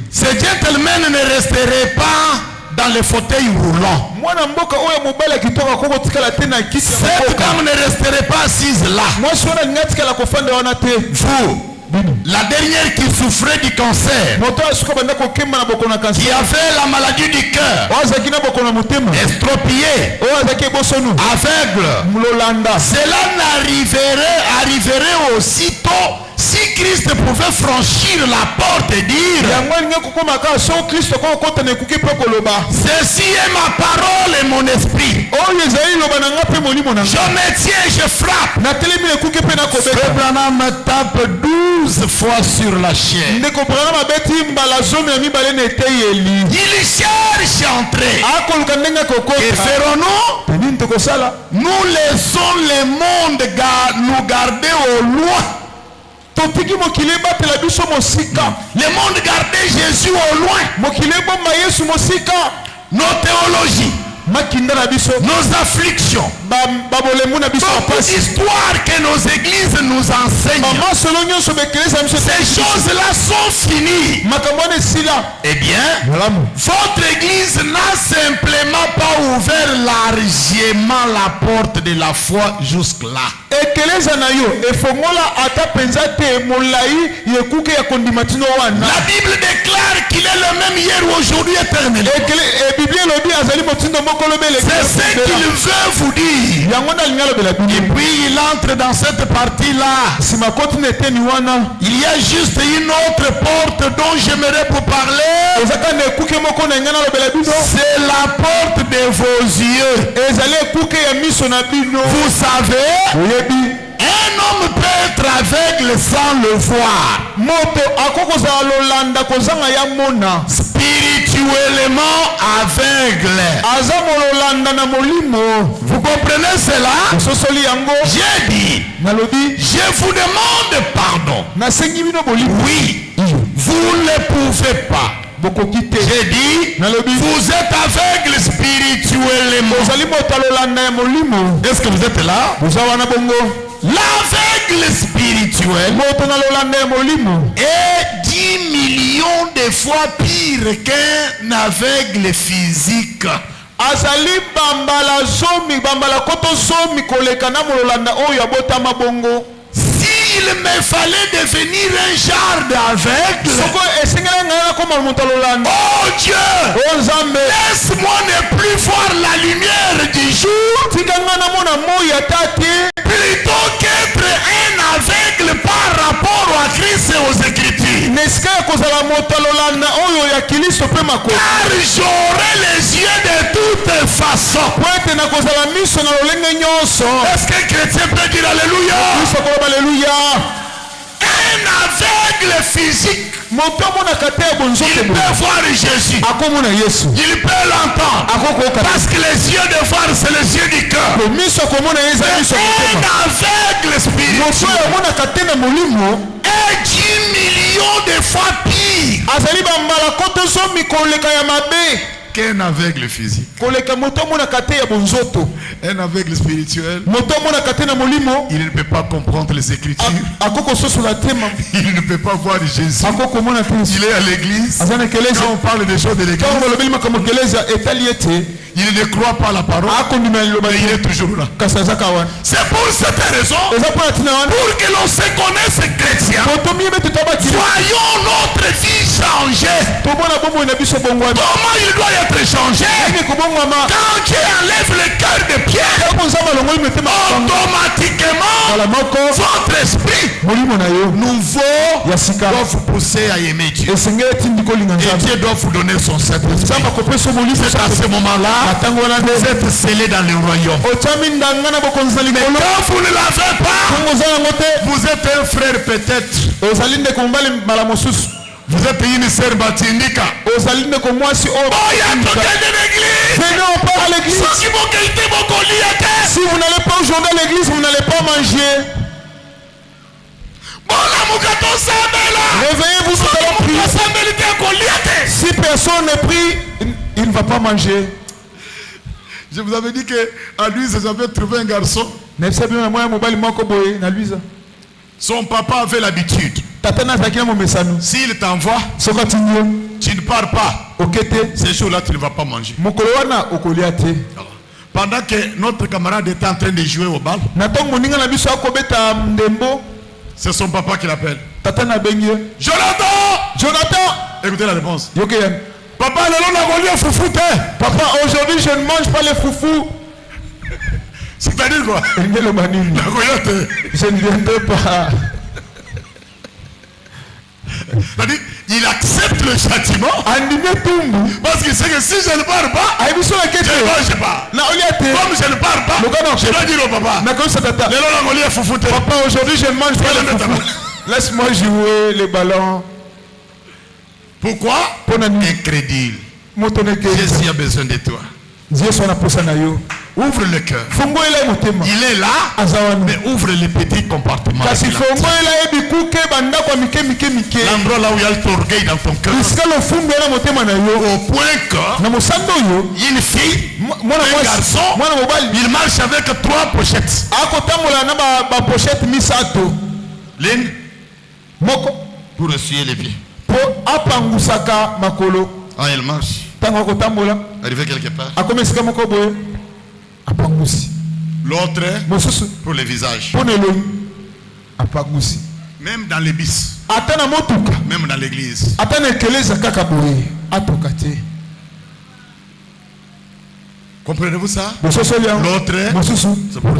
Ces gentlemen ne resteraient pas dans les fauteuils roulants. Cette dame ne resterait pas assise là. Vous, la dernière qui souffrait du cancer, qui avait la maladie du cœur, estropié, aveugle, cela arriverait aussitôt si Christ pouvait franchir la porte et dire, ceci est ma parole et mon esprit. Je me tiens et je frappe. Le Branham tape 12 fois sur la chair. Il cherche à entrer. Que ferons-nous? Nous laissons le monde nous garder au loin. Le monde gardait Jésus au loin. Nos théologies, nos afflictions, beaucoup d'histoires que nos églises nous enseignent, ces choses-là sont finies. Eh bien, votre église n'a simplement pas ouvert largement la porte de la foi jusque-là. La Bible déclare qu'il est le même hier, aujourd'hui, éternellement. C'est ce qu'il veut vous dire. Et puis il entre dans cette partie-là. Il y a juste une autre porte dont j'aimerais vous parler. C'est la porte de vos yeux. Vous savez, un homme peut être aveugle sans le voir. Spirituellement aveugle. Vous comprenez cela? J'ai dit, je vous demande pardon. Oui, vous ne pouvez pas. J'ai dit, vous êtes aveugle spirituellement. Est-ce que vous êtes là? L'aveugle spirituel est 10 millions de fois pire qu'un aveugle physique. Si il me fallait devenir un genre d'aveugle. Oh Dieu, laisse-moi ne plus voir la lumière du jour, plutôt qu'être un aveugle par rapport à Christ et aux Écritures. Car j'aurai les yeux de toutes façons. Est-ce qu'un chrétien peut dire Alléluia? Un aveugle physique, il peut voir Jésus, il peut l'entendre, parce que les yeux de voir c'est les yeux du cœur. Un aveugle spirituel est 10 millions de fois pire qu'un aveugle physique. Un aveugle spirituel, il ne peut pas comprendre les Écritures. Il ne peut pas voir Jésus. Il est à l'église. Quand on parle des choses de l'église, il ne croit pas la parole, mais il est toujours là. C'est pour cette raison, pour que l'on se connaisse chrétien, voyons notre vie changer. Comment il doit être changé? Quand Dieu enlève le cœur de pierre, automatiquement votre esprit nouveau doit vous pousser à aimer Dieu. Et Dieu doit vous donner son Saint-Esprit. C'est à ce moment-là vous êtes scellés dans le royaume. Mais quand vous ne l'avez pas, vous êtes un frère peut-être. Vous êtes une sœur Batindika. Venez, on part à l'église. Si vous n'allez pas aujourd'hui à l'église, vous n'allez pas manger. Réveillez-vous, nous allons prier. Si personne n'est pris, il ne va pas manger. Je vous avais dit qu'à Louise, j'avais trouvé un garçon. Son papa avait l'habitude. S'il t'envoie, tu ne pars pas. Ces jours-là, tu ne vas pas manger. Pendant que notre camarade était en train de jouer au bal, c'est son papa qui l'appelle. Jonathan! Écoutez la réponse. Papa, papa, aujourd'hui je ne mange pas les foufous. C'est-à-dire quoi? Je ne viendrai pas. C'est-à-dire, il accepte le châtiment parce qu'il sait que si je ne pars pas, je ne mange pas. Comme je ne pars pas, je dois dire au papa, papa, aujourd'hui je ne mange pas les foufous. Laisse-moi jouer les ballons. Pourquoi? Incrédule. Jésus a besoin de toi. Ouvre le cœur. Il est là, mais ouvre les petits compartiments. L'endroit là où il y a l'orgueil dans ton cœur. Au point que une fille, un garçon, il marche avec 3 pochettes. L'une pour essuyer les pieds. Ah, elle marche. Arrivé quelque part. L'autre pour le visage. Même dans les bis. Même dans l'église. Comprenez-vous ça? L'autre c'est pour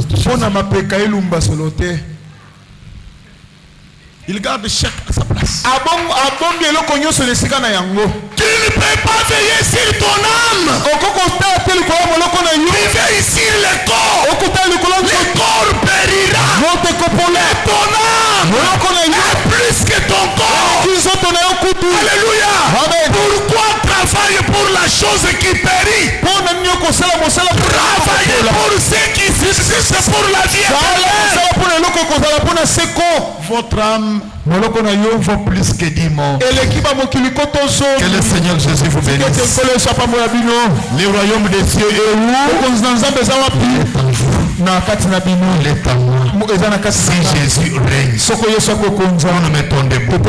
il garde chaque à sa place. Tu ne peux pas veiller sur ton âme. Tu veilles sur le corps. Le corps périra. Mais ton âme est plus que ton corps. Alléluia. Pourquoi travailler pour la chose qui périt? Travailler pour ce qui subsiste pour la vie éternelle. Votre âme vaut plus que 10 morts. Que le Seigneur Jésus vous bénisse. Le royaume des cieux est où? Il est à moi. Si Jésus règne, nous nous mettons debout.